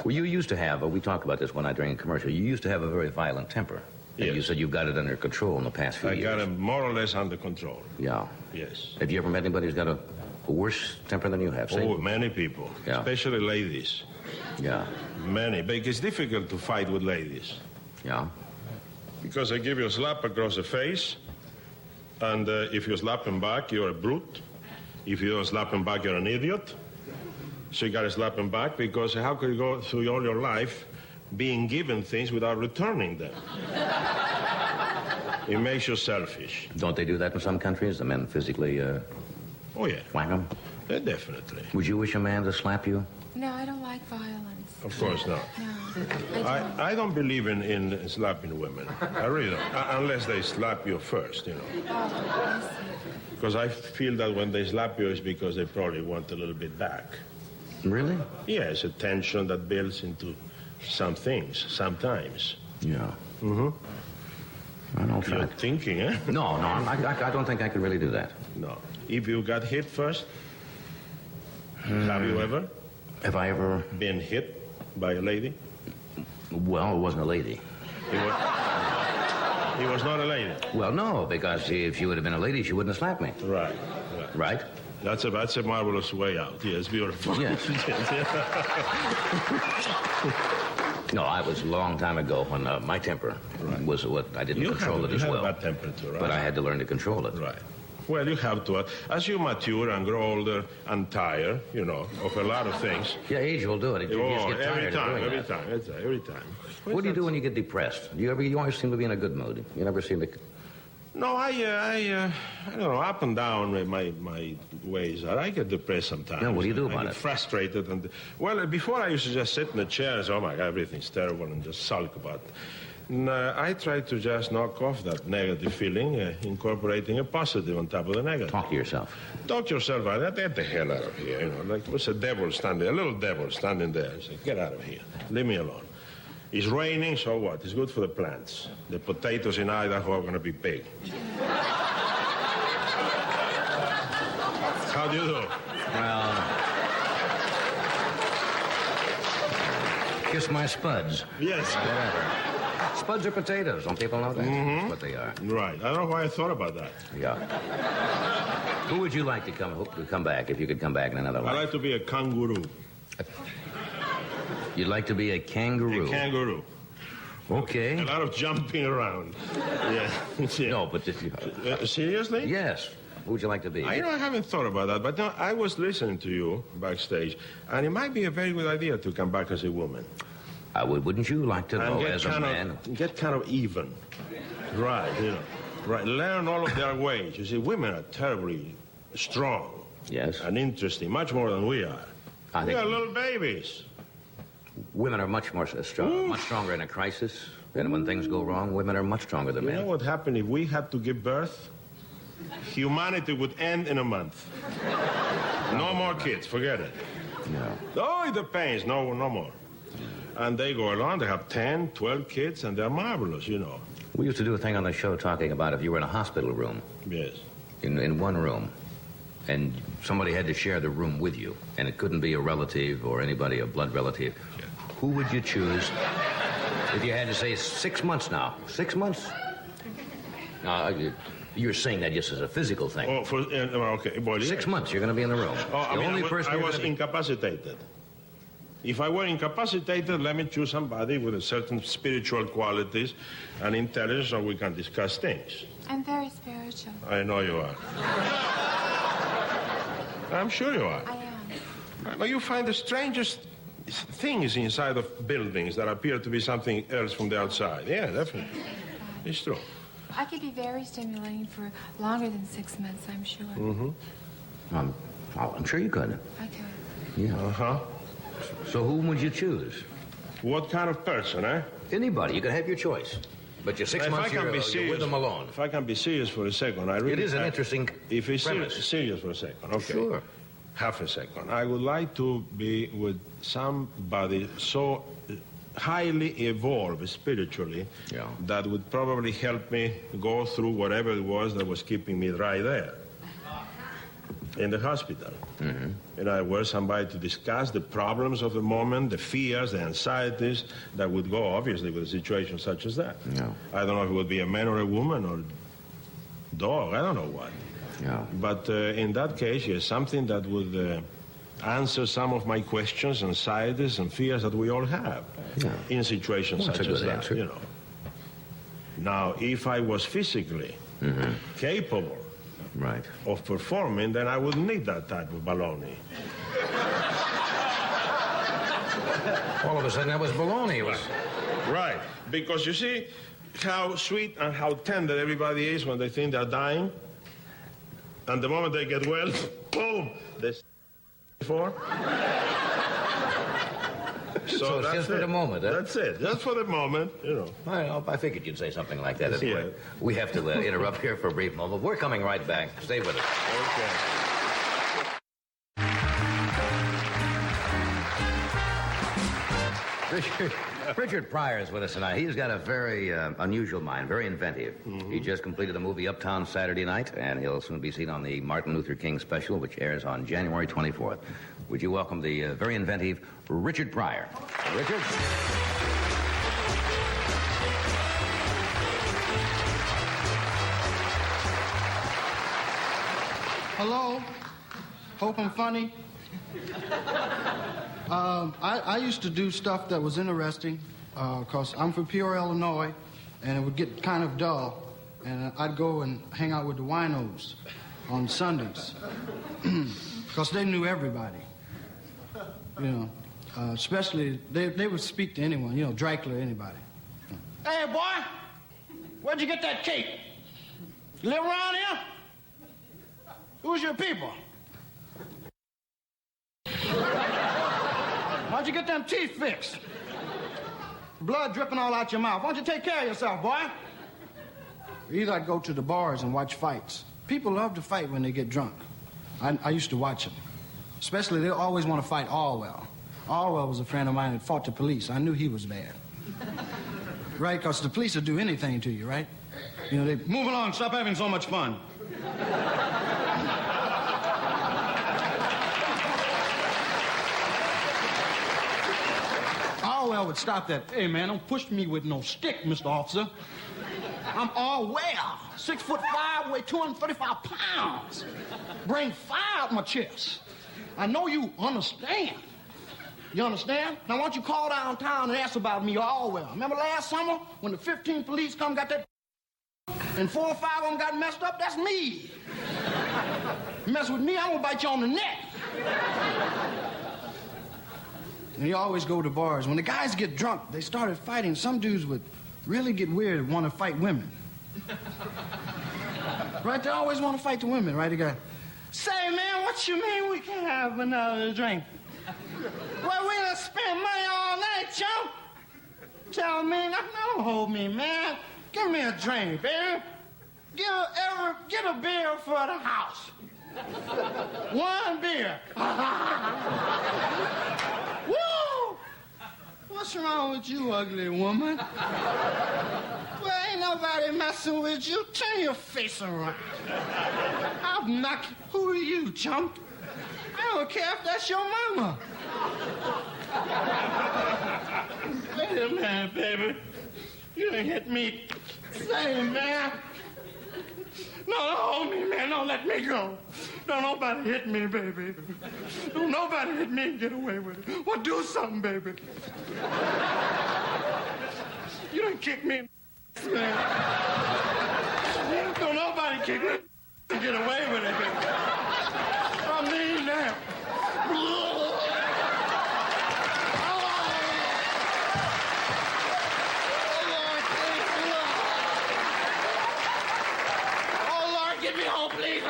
Well, you used to have, we talked about this one night during a commercial, you used to have a very violent temper. And Yes. you said you've got it under control in the past few I years. got it more or less under control. Yeah. Yes. Have you ever met anybody who's got a worse temper than you have? Say? Oh, many people, Yeah. especially ladies. Yeah. Many. But it's difficult to fight with ladies Yeah. because they give you a slap across the face, and if you slap them back, you're a brute. If you don't slap them back, you're an idiot. So you got to slap them back because how could you go through all your life being given things without returning them? It makes you selfish. Don't they do that in some countries? The men physically Oh, yeah. whack them? Definitely. Would you wish a man to slap you? No, I don't like violence. Of course not. No, I don't. I don't believe in slapping women. I really don't. Unless they slap you first, you know. Oh, I see. Because I feel that when they slap you, it's because they probably want a little bit back. Really? Yeah, it's a tension that builds into some things, sometimes. Yeah. Mm-hmm. I don't try. You're thinking, eh? No, I don't think I could really do that. No. If you got hit first, have you ever Have I ever... been hit by a lady? Well, it wasn't a lady. He was not a lady. Well, no, because if she would have been a lady, she wouldn't have slapped me. Right. Right? That's a marvelous way out. Yes, beautiful. Yes. No, I was a long time ago when my temper was what I didn't control it as well. You have bad temper too, right? But I had to learn to control it. Right. Well, you have to. As you mature and grow older and tire, of a lot of things. Yeah, age will do it. You just get tired of doing every that. time. Every time. What do you do when you get depressed? You always seem to be in a good mood. You never seem to... No, I don't know, up and down my ways are. I get depressed sometimes. Yeah, what do you do about I get it? frustrated. Well, before I used to just sit in the chair and say, oh, my God, everything's terrible, and just sulk about it. And, I try to just knock off that negative feeling, incorporating a positive on top of the negative. Talk to yourself. Talk to yourself out there. Get the hell out of here. Like what's a devil standing, a little devil standing there. Say, get out of here. Leave me alone. It's raining, so what? It's good for the plants. The potatoes in Idaho are going to be big. How do you do? Well... Kiss my spuds. Yes. Whatever. Spuds are potatoes. Don't people know that? That's what they are. Right. I don't know why I thought about that. Yeah. Who would you like to come back if you could come back in another life? I'd like to be a kangaroo. You'd like to be a kangaroo? A kangaroo. Okay. A lot of jumping around. Yeah. Yeah. No, but if you... Seriously? Yes. Who would you like to be? I haven't thought about that, but no, I was listening to you backstage, and it might be a very good idea to come back as a woman. Wouldn't you like to know as a man? Get kind of even. Right, Right, learn all of their ways. You see, women are terribly strong. Yes. And interesting, much more than we are. We are little babies. Women are much more strong, much stronger in a crisis. And when things go wrong, women are much stronger than men. You know what happened if we had to give birth? Humanity would end in a month. No more kids, forget it. No. Oh, the pains, no more. And they go along, they have 10, 12 kids, and they're marvelous, We used to do a thing on the show talking about if you were in a hospital room. Yes. In one room, and somebody had to share the room with you, and it couldn't be a relative or anybody, a blood relative. Yeah. Who would you choose if you had to say 6 months now? 6 months? Now, you're saying that just as a physical thing. Oh, okay. Well, 6 months, you're going to be in the room. Oh, I was incapacitated. If I were incapacitated, let me choose somebody with a certain spiritual qualities and intelligence so we can discuss things. I'm very spiritual. I know you are. I'm sure you are. I am. But you find the strangest things inside of buildings that appear to be something else from the outside. Yeah, definitely. It's true. I could be very stimulating for longer than 6 months, I'm sure. Mm-hmm. I'm sure you could. I could. Yeah. Uh-huh. So whom would you choose? What kind of person, eh? Anybody. You can have your choice. But you're 6 months, you're with them alone. If I can be serious for a second, I really... It is an interesting If it's premise. serious for a second, okay. Sure. Half a second. I would like to be with somebody so highly evolved spiritually that would probably help me go through whatever it was that was keeping me right there in the hospital. Mm-hmm. In other words, somebody to discuss the problems of the moment, the fears, the anxieties that would go, obviously, with a situation such as that. Yeah. I don't know if it would be a man or a woman or dog, I don't know what. Yeah. But in that case, yes, something that would answer some of my questions, anxieties, and fears that we all have in situations such as that. Answer. Now, if I was physically capable of performing, then I wouldn't need that type of baloney. All of a sudden, that was baloney. Right, because you see how sweet and how tender everybody is when they think they're dying, and the moment they get well, boom, they before. So it's just for the moment, huh? That's it. Just for the moment, I figured you'd say something like that anyway. Yeah. We have to interrupt here for a brief moment. We're coming right back. Stay with us. Okay. Richard Pryor is with us tonight. He's got a very unusual mind, very inventive. Mm-hmm. He just completed the movie Uptown Saturday Night, and he'll soon be seen on the Martin Luther King special, which airs on January 24th. Would you welcome the very inventive Richard Pryor? Richard? Hello? Hope I'm funny? I used to do stuff that was interesting, because I'm from Pryor, Illinois, and it would get kind of dull, and I'd go and hang out with the winos on Sundays, because they knew everybody, you know. Especially, they would speak to anyone, you know, Dracula, anybody. Hey, boy, where'd you get that cake? You live around here? Who's your people? Why'd you get them teeth fixed? Blood dripping all out your mouth. Why don't you take care of yourself, boy? Either I'd go to the bars and watch fights. People love to fight when they get drunk. I used to watch them. Especially, they always want to fight Orwell. Orwell was a friend of mine that fought the police. I knew he was bad. Right, because the police will do anything to you, right? You know, they... Move along. Stop having so much fun. Orwell would stop that. Hey, man, don't push me with no stick, Mr. Officer. I'm Orwell. 6'5", weigh 235 pounds. Bring fire out my chest. I know you understand. You understand? Now, why don't you call downtown and ask about me, Orwell? Remember last summer when the 15 police come got that and 4 or 5 of them got messed up? That's me. You mess with me, I'm gonna bite you on the neck. And you always go to bars. When the guys get drunk, they started fighting. Some dudes would really get weird and want to fight women. Right? They always want to fight the women, right? They go, Say, man, what you mean we can't have another drink? Well, we done spent money all night, chump. Tell me, don't hold me, man. Give me a drink, baby. Get a beer for the house. 1 beer. Woo! What's wrong with you, ugly woman? Well, ain't nobody messing with you. Turn your face around. I'll knock you. Who are you, chump? I don't care if that's your mama. Wait a minute, baby. You done hit me. Say, man. No, don't hold me, man. Don't let me go. Don't nobody hit me, baby. Don't nobody hit me and get away with it. Well, do something, baby. You done kick me in the man. Don't nobody kick me and get away with it, baby. I mean that. Get me home, please.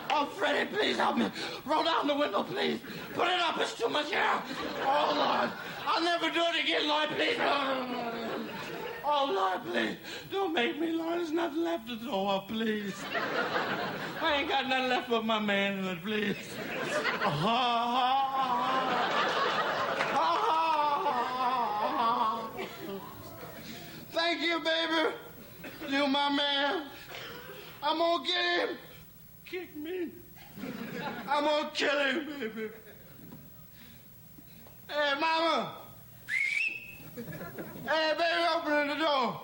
Oh, Freddie, please help me. Roll down the window, please. Put it up. It's too much air. Oh, Lord. I'll never do it again, Lord, please. Oh, Lord, please. Don't make me, Lord. There's nothing left to throw up, please. I ain't got nothing left but my manhood, please. Thank you, baby. You my man. I'm gonna get him. Kick me. I'm gonna kill him, baby. Hey, mama. Hey, baby, open the door.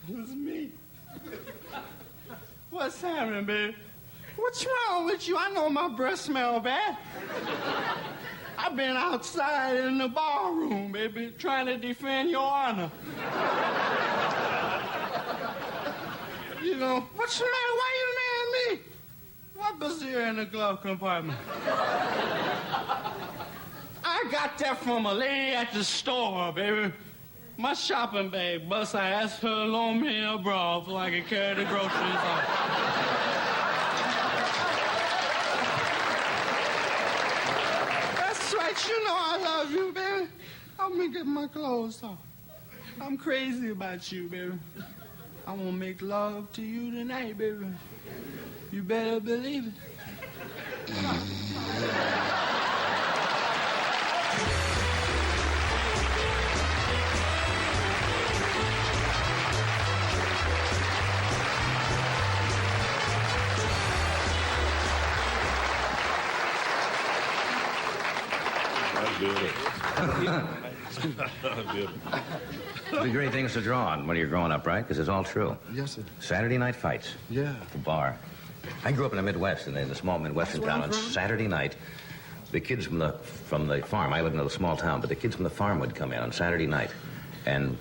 It's me. What's happening, baby? What's wrong with you? I know my breath smell bad. I've been outside in the barroom, baby, trying to defend your honor. You know, what's the matter? Why you mad at me? What was there in the glove compartment? I got that from a lady at the store, baby. My shopping bag bust. I asked her to loan me a bra so I could carry the groceries on. That's right. You know I love you, baby. Help me get my clothes off. I'm crazy about you, baby. I want to make love to you tonight, baby. You better believe it. That's beautiful. The great things to draw on when you're growing up, right? Because it's all true. Yes, sir. Saturday night fights. Yeah. At the bar. I grew up in the Midwest, in the small Midwestern town. On Saturday night, the kids from the farm, I live in a small town, but the kids from the farm would come in on Saturday night, and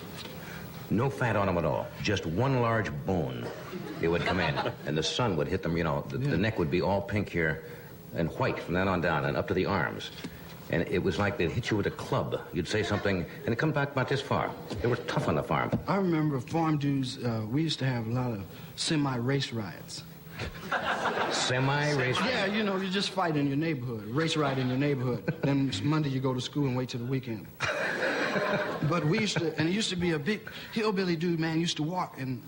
no fat on them at all, just one large bone. They would come in, and the sun would hit them, you know, the neck would be all pink here and white from then on down and up to the arms. And it was like they'd hit you with a club. You'd say something, and it'd come back about this far. They were tough on the farm. I remember farm dudes, we used to have a lot of semi-race riots. Semi-race? Yeah, you know, you just fight in your neighborhood, race riot in your neighborhood. Then Monday you go to school and wait till the weekend. But we used to, and it used to be a big hillbilly dude, man, used to walk, and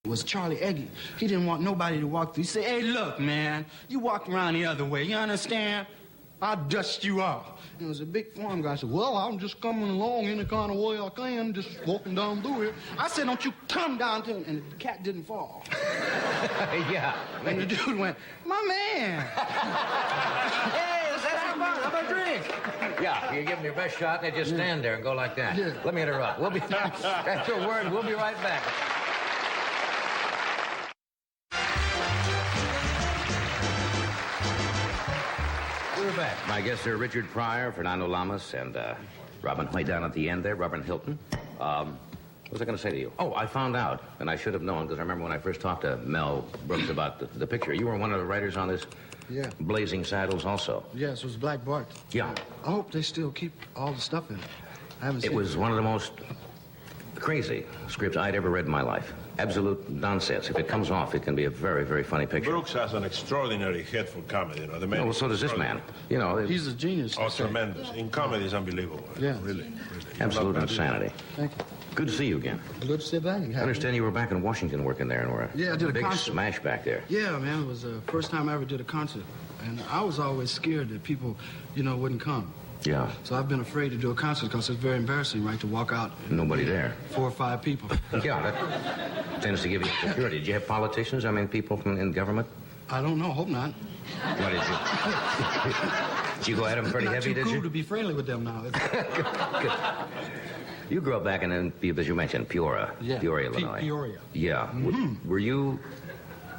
it was Charlie Eggy. He didn't want nobody to walk through. He said, hey, look, man, you walk around the other way, you understand? I'll dust you off. And it was a big farm guy. I said, well, I'm just coming along any kind of way I can, just walking down through here. I said, don't you come down to him. And the cat didn't fall. Yeah. And the dude went, my man. Hey, let's have some fun. How about a drink? Yeah, you give them your best shot, and they just stand there and go like that. Yeah. Let me interrupt. We'll be that's your word. We'll be right back. We're back. My guests are Richard Pryor, Fernando Lamas, and Robyn way down at the end there, Robyn Hilton. What was I going to say to you? Oh, I found out, and I should have known, because I remember when I first talked to Mel Brooks about the picture. You were one of the writers on this? Yeah. Blazing Saddles also. Yes, it was Black Bart. Yeah. I hope they still keep all the stuff in it. I haven't seen It was one of the most crazy scripts I'd ever read in my life. Absolute nonsense. If it comes off, it can be a very, very funny picture. Brooks has an extraordinary head for comedy, you know. The man well, so does this man. You know, He's a genius. Oh, tremendous. In comedy, it's unbelievable. Yeah. Really. absolute insanity. Thank you. Good to see you again. Good to see back. I understand you were back in Washington working there and were Yeah, I did a big concert. smash back there. Yeah, man, it was the first time I ever did a concert. And I was always scared that people, you know, wouldn't come. Yeah. So I've been afraid to do a concert because it's very embarrassing, right, to walk out. And Nobody there. 4 or 5 people. Yeah, that tends to give you security. Did you have politicians? I mean, people in government? I don't know, hope not. What did you? Did you go at them pretty Not heavy, too did cool you? to be friendly with them now. Good. You grew up back in, as you mentioned, Peoria. Yeah. Peoria, Illinois. Peoria. Yeah. Mm-hmm. Were you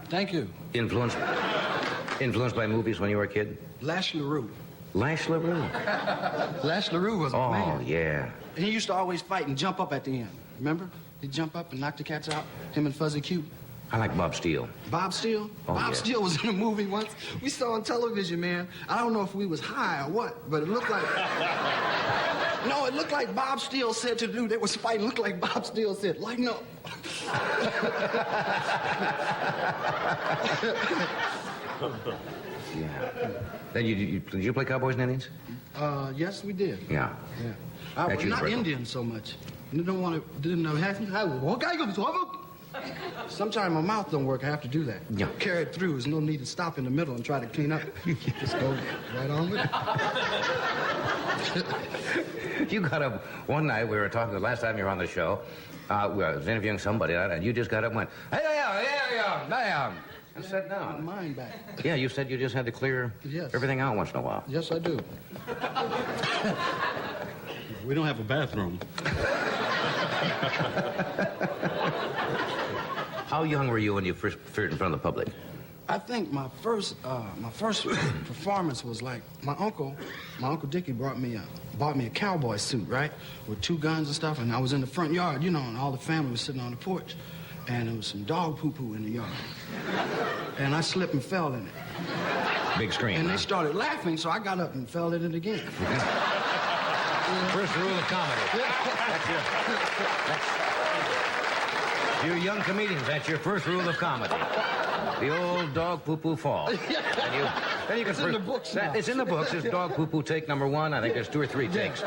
Thank you. influenced by movies when you were a kid? Lash LaRue. Lash LaRue. Lash LaRue was a Oh, man. yeah. And he used to always fight and jump up at the end. Remember? He'd jump up and knock the cats out. Him and Fuzzy Q. I like Bob Steele. Bob Steele? Oh, Bob yeah. Steele was in a movie once. We saw on television, man. I don't know if we was high or what, but it looked like... No, it looked like Bob Steele said to the dude that was fighting, looked like Bob Steele said, lighten up. Yeah. Then did you play Cowboys and Indians? Yes, we did. Yeah. Yeah. That's Not universal. Indian so much. You don't want to, didn't know, sometimes my mouth don't work. I have to do that. Yeah. Carry it through. There's no need to stop in the middle and try to clean up. Just go right on with it. You got up one night, we were talking the last time you were on the show, I was interviewing somebody, and you just got up and went, hey, and sat down. Mine back. Yeah, you said you just had to clear Yes. everything out once in a while. Yes, I do. We don't have a bathroom. How young were you when you first appeared in front of the public? I think my first performance was like my uncle Dickie bought me a cowboy suit, right, with 2 guns and stuff, and I was in the front yard, you know, and all the family was sitting on the porch, and there was some dog poo-poo in the yard, and I slipped and fell in it, Big screen. and huh? they started laughing, so I got up and fell in it again. First rule of comedy. You young comedians, that's your first rule of comedy. The old dog poo-poo fall. And you can It's in the books now. It's in the books. It's dog poo-poo take number 1. I think there's 2 or 3 takes.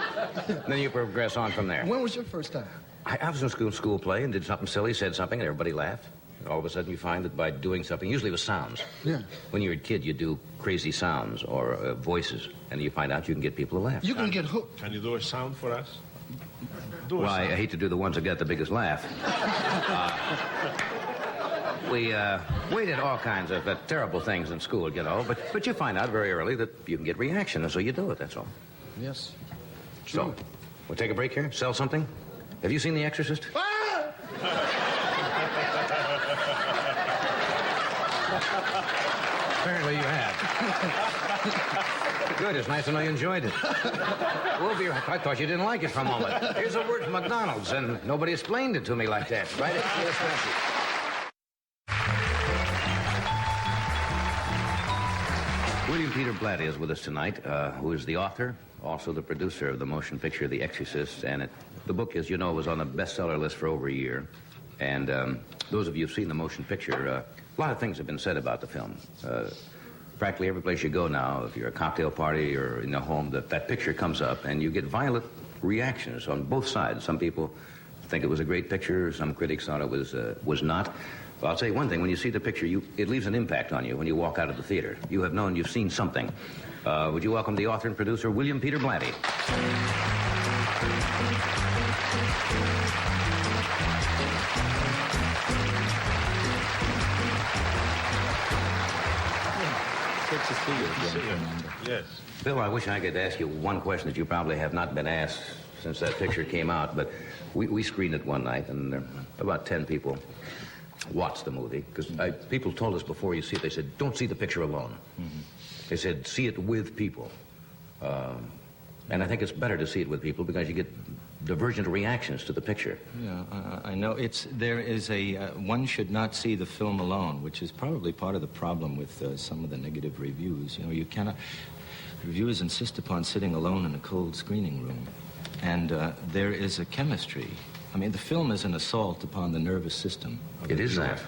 Then you progress on from there. When was your first time? I was in school play and did something silly, said something, and everybody laughed. And all of a sudden you find that by doing something, usually with sounds. Yeah. When you're a kid, you do crazy sounds or voices, and you find out you can get people to laugh. You can get hooked. Can you do a sound for us? Do a Well, I sound. hate to do the ones that get the biggest laugh. We did all kinds of terrible things in school, you know, but you find out very early that you can get reaction, and so you do it, that's all. Yes. So, we'll take a break here, sell something. Have you seen The Exorcist? Apparently you have. Good. It's nice to know you enjoyed it. We'll be right. I thought you didn't like it for a moment. Here's a word from McDonald's, and nobody explained it to me like that. Right? Yes, thank you. William Peter Blatty is with us tonight, who is the author, also the producer of the motion picture The Exorcist, and the book, as you know, was on the bestseller list for over a year. And those of you who've seen the motion picture, a lot of things have been said about the film. Practically every place you go now, if you're at a cocktail party or in a home, that picture comes up, and you get violent reactions on both sides. Some people think it was a great picture. Some critics thought it was not. Well, I'll tell you one thing. When you see the picture, it leaves an impact on you when you walk out of the theater. You have known you've seen something. Would you welcome the author and producer, William Peter Blatty? Good to see you again, Fernando. Yes. Bill, I wish I could ask you one question that you probably have not been asked since that picture came out, but we screened it one night, and about 10 people watched the movie, because people told us before you see it, they said, don't see the picture alone. Mm-hmm. They said, see it with people. And I think it's better to see it with people because you get divergent reactions to the picture. Yeah, I know. There is one should not see the film alone, which is probably part of the problem with some of the negative reviews. You know, you cannot... Reviewers insist upon sitting alone in a cold screening room. And there is a chemistry. I mean, the film is an assault upon the nervous system. It is that.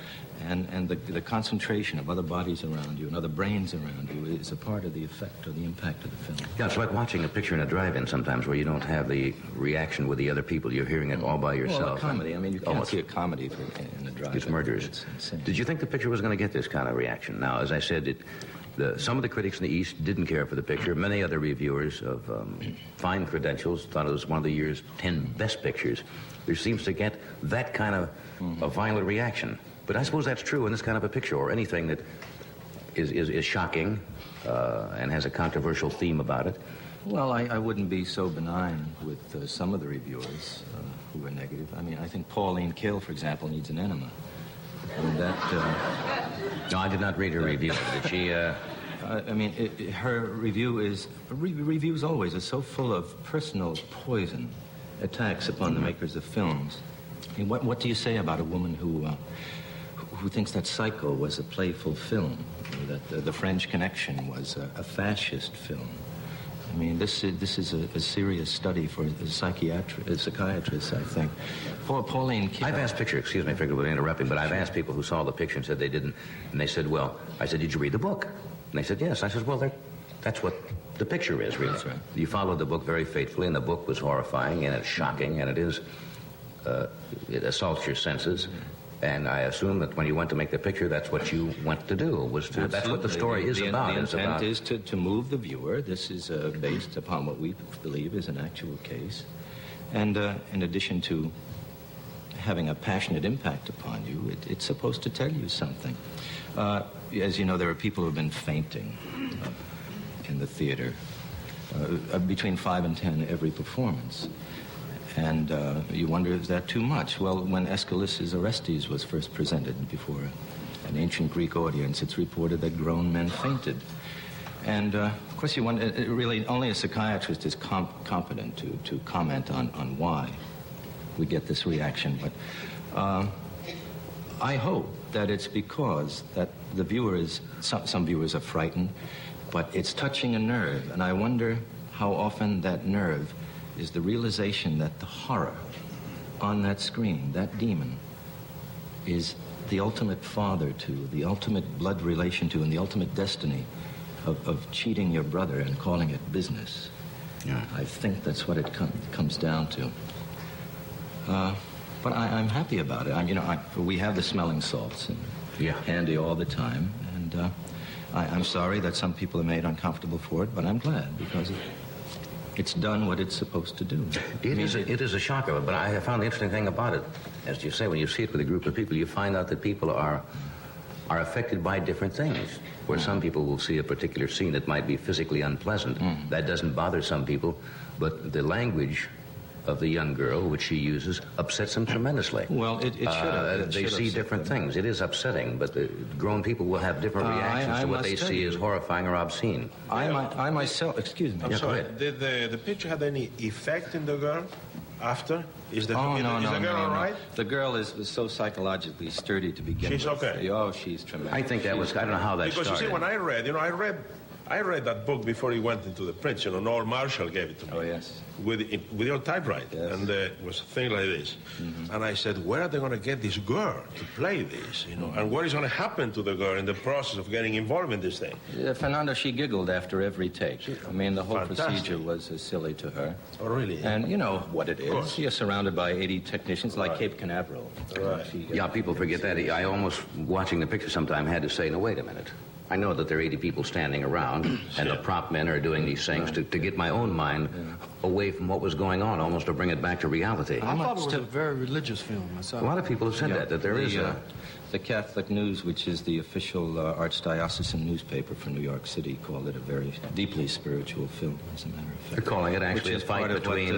And the concentration of other bodies around you and other brains around you is a part of the effect or the impact of the film. Yeah, it's like watching a picture in a drive-in sometimes where you don't have the reaction with the other people. You're hearing it all by yourself. Well, a comedy. I mean, you can't see a comedy in a drive-in. It's murderous. It's insane. Did you think the picture was going to get this kind of reaction? Now, as I said, some of the critics in the East didn't care for the picture. Many other reviewers of fine credentials thought it was one of the year's 10 best pictures. There seems to get that kind of a violent reaction. But I suppose that's true in this kind of a picture, or anything that is shocking and has a controversial theme about it. Well, I wouldn't be so benign with some of the reviewers who were negative. I mean, I think Pauline Kael, for example, needs an enema. And that... No, I did not read her review. Did she... I mean, her review is... Reviews always are so full of personal poison attacks upon the makers of films. I mean, what do you say about a woman who thinks that Psycho was a playful film, or that The French Connection was a fascist film? I mean, this is a serious study for a psychiatrist, I think. Pauline Kael... I've asked excuse me, forgive me for interrupting, but I've asked people who saw the picture and said they didn't, and they said, well, I said, did you read the book? And they said, yes. I said, well, that's what the picture is, really. That's right. You followed the book very faithfully, and the book was horrifying, and it's shocking, and it assaults your senses. And I assume that when you went to make the picture, that's what you went to do, that's what the story is about. The intent is to move the viewer. This is based upon what we believe is an actual case. And in addition to having a passionate impact upon you, it's supposed to tell you something. As you know, there are people who have been fainting in the theater, between 5 and 10 every performance. And you wonder, is that too much? Well, when Aeschylus's Orestes was first presented before an ancient Greek audience, it's reported that grown men fainted. And, of course, you wonder, really, only a psychiatrist is competent to comment on why we get this reaction. But I hope that it's because that the viewer is, some viewers are frightened, but it's touching a nerve. And I wonder how often that nerve is the realization that the horror on that screen, that demon, is the ultimate father to, the ultimate blood relation to, and the ultimate destiny of cheating your brother and calling it business. Yeah. I think that's what it comes down to. But I'm happy about it. We have the smelling salts handy all the time, and I'm sorry that some people are made uncomfortable for it, but I'm glad because it's done what it's supposed to do. It is a shocker, but I have found the interesting thing about it, as you say, when you see it with a group of people, you find out that people are affected by different things. Where some people will see a particular scene that might be physically unpleasant. That doesn't bother some people, but the language of the young girl, which she uses, upsets them tremendously. Well, it should have. They see different things. It is upsetting, but the grown people will have different reactions to what they see as horrifying or obscene. I myself, excuse me. I'm Yeah, sorry. go ahead. Did the picture have any effect in the girl after? Is the girl all right? The girl is so psychologically sturdy to begin with. She's okay. Oh, she's tremendous. I think that was, I don't know how that Because started. you see, when I read that book before he went into the print. You know, Noel Marshall gave it to me. Oh, yes. With your typewriter. Yes. And it was a thing like this. Mm-hmm. And I said, where are they going to get this girl to play this? You know, and what is going to happen to the girl in the process of getting involved in this thing? Fernando, she giggled after every take. I mean, the whole Fantastic. procedure was silly to her. Oh, really? And you know what it is. course. You're surrounded by 80 technicians like Cape Canaveral. Right. Yeah, people forget that. I almost, watching the picture sometime, had to say, no, wait a minute. I know that there are 80 people standing around, and the prop men are doing these things to get my own mind away from what was going on, almost to bring it back to reality. I thought it was a very religious film myself. A lot of people have said that there is a... The Catholic News, which is the official archdiocesan newspaper for New York City, called it a very deeply spiritual film, as a matter of fact. They're calling it actually a fight between,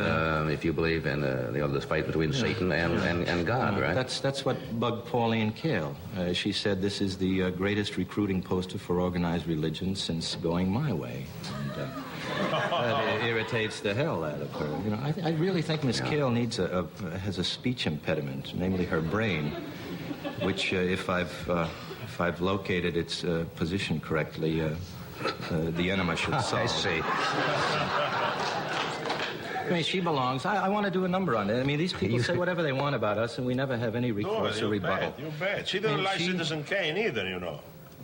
if you believe in this fight between Satan and God, right? That's what bugged Pauline Kael. She said this is the greatest recruiting poster for organized religion since Going My Way. And, that irritates the hell out of her. You know, I really think Miss Kael needs has a speech impediment, namely her brain, which, if I've located its position correctly, the enema should solve. I see. I mean, she belongs. I want to do a number on it. I mean, these people say whatever they want about us, and we never have any recourse or rebuttal. You bet. She didn't like Citizen Kane either, you know.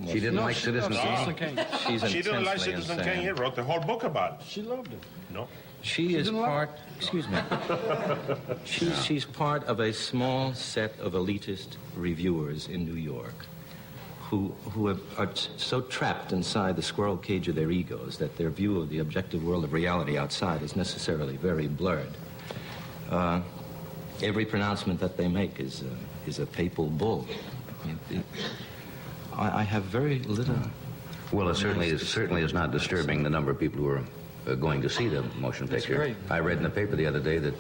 She didn't like Citizen Kane? She's She didn't like intensely Citizen insane. Kane. He wrote the whole book about it. She loved it. No. She is part, excuse me, she's part of a small set of elitist reviewers in New York who are so trapped inside the squirrel cage of their egos that their view of the objective world of reality outside is necessarily very blurred. Every pronouncement that they make is a papal bull. I have very little... Well, it certainly is not disturbing the number of people who are going to see the motion picture. great. I read in the paper the other day that,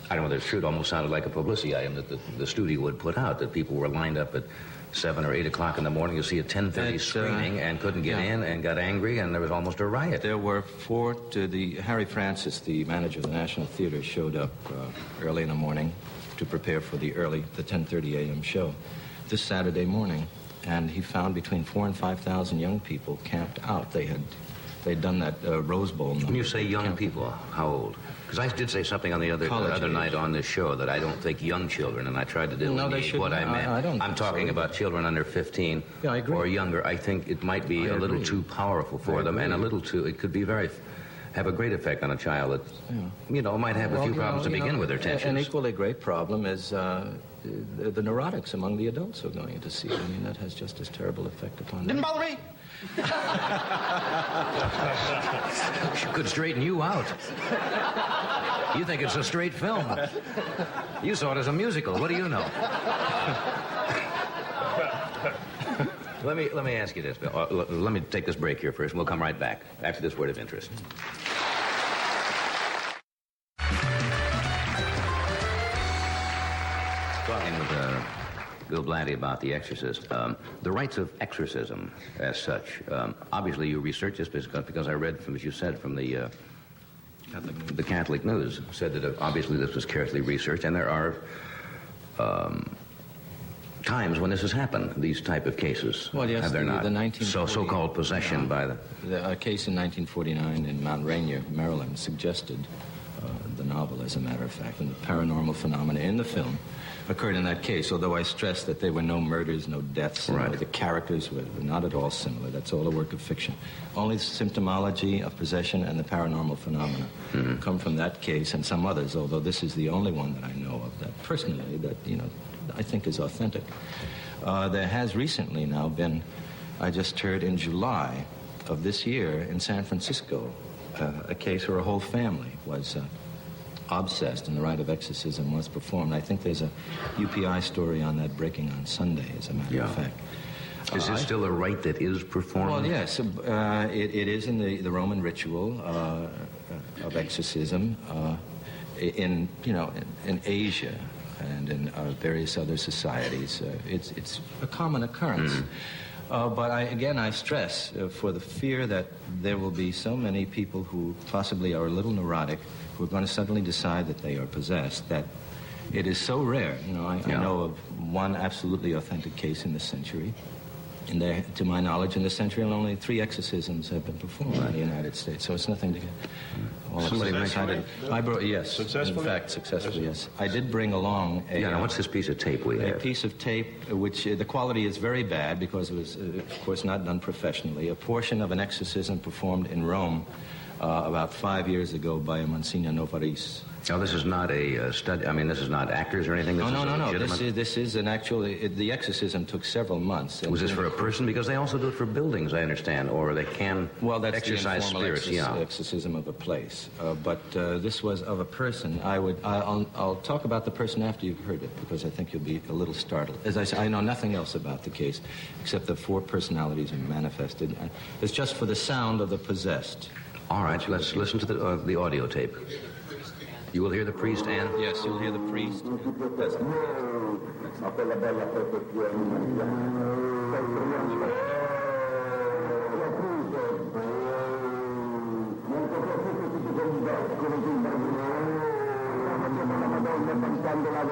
I don't know whether it's true, it almost sounded like a publicity item that the studio would put out, that people were lined up at 7 or 8 o'clock in the morning to see a 10:30 screening and couldn't get in and got angry, and there was almost a riot. There were Harry Francis, the manager of the National Theater, showed up early in the morning to prepare for the 10:30 a.m. show this Saturday morning, and he found between 4,000 and 5,000 young people camped out. They'd done that Rose Bowl number. When you say young people, how old? Because I did say something on the other night on this show that I don't think young children, and I tried to delineate what I meant. I'm talking about children under 15 I agree. or younger. I think it might be a little too powerful for them, and it could be have a great effect on a child that, might have a few problems to begin with their tensions. An equally great problem is the neurotics among the adults who are going to see it. I mean, that has just as terrible effect upon them. Didn't bother me. Could straighten you out. You think it's a straight film. You saw it as a musical. What do you know? Let me ask you this, Bill. Let me take this break here first, and we'll come right back after this word of interest. Talking with Bill Blatty about The Exorcist. The rites of exorcism, as such. Obviously, you researched this because I read, as you said, from the Catholic News, said that obviously this was carefully researched, and there are times when this has happened, these type of cases. Well, yes, have there not? The So-called possession by the... A case in 1949 in Mount Rainier, Maryland, suggested the novel, as a matter of fact, and the paranormal phenomena in the film occurred in that case, although I stress that there were no murders, no deaths. Right. The characters were not at all similar. That's all a work of fiction. Only the symptomology of possession and the paranormal phenomena come from that case and some others, although this is the only one that I know of that personally that, I think is authentic. There has recently now been, I just heard in July of this year in San Francisco, a case where a whole family was obsessed and the rite of exorcism was performed. I think there's a UPI story on that breaking on Sunday, as a matter of fact. Is this still a rite that is performed? Well, yes. It is in the Roman ritual of exorcism. in Asia and in various other societies, it's a common occurrence. But I stress for the fear that there will be so many people who possibly are a little neurotic, who are going to suddenly decide that they are possessed, that it is so rare. I know of one absolutely authentic case in this century. And there, to my knowledge, in this century, only 3 exorcisms have been performed in the United States. So it's nothing to get all excited. Yes, successfully? In fact, successfully, yes. I did bring along now what's this piece of tape we have? A piece of tape, which the quality is very bad because it was, of course, not done professionally. A portion of an exorcism performed in Rome about 5 years ago by a Monsignor Novaris. Now, this is not a study. I mean, this is not actors or anything. No. This is an actual. The exorcism took several months. Was this for a person? Because they also do it for buildings, I understand, or they can that's exercise the informal spirits. Exorcism of a place. But this was of a person. I'll talk about the person after you've heard it because I think you'll be a little startled. As I say, I know nothing else about the case except the 4 personalities are manifested. It's just for the sound of the possessed. All right, let's listen to the audio tape. You will hear the priest and... Yes, you'll hear the priest. That's the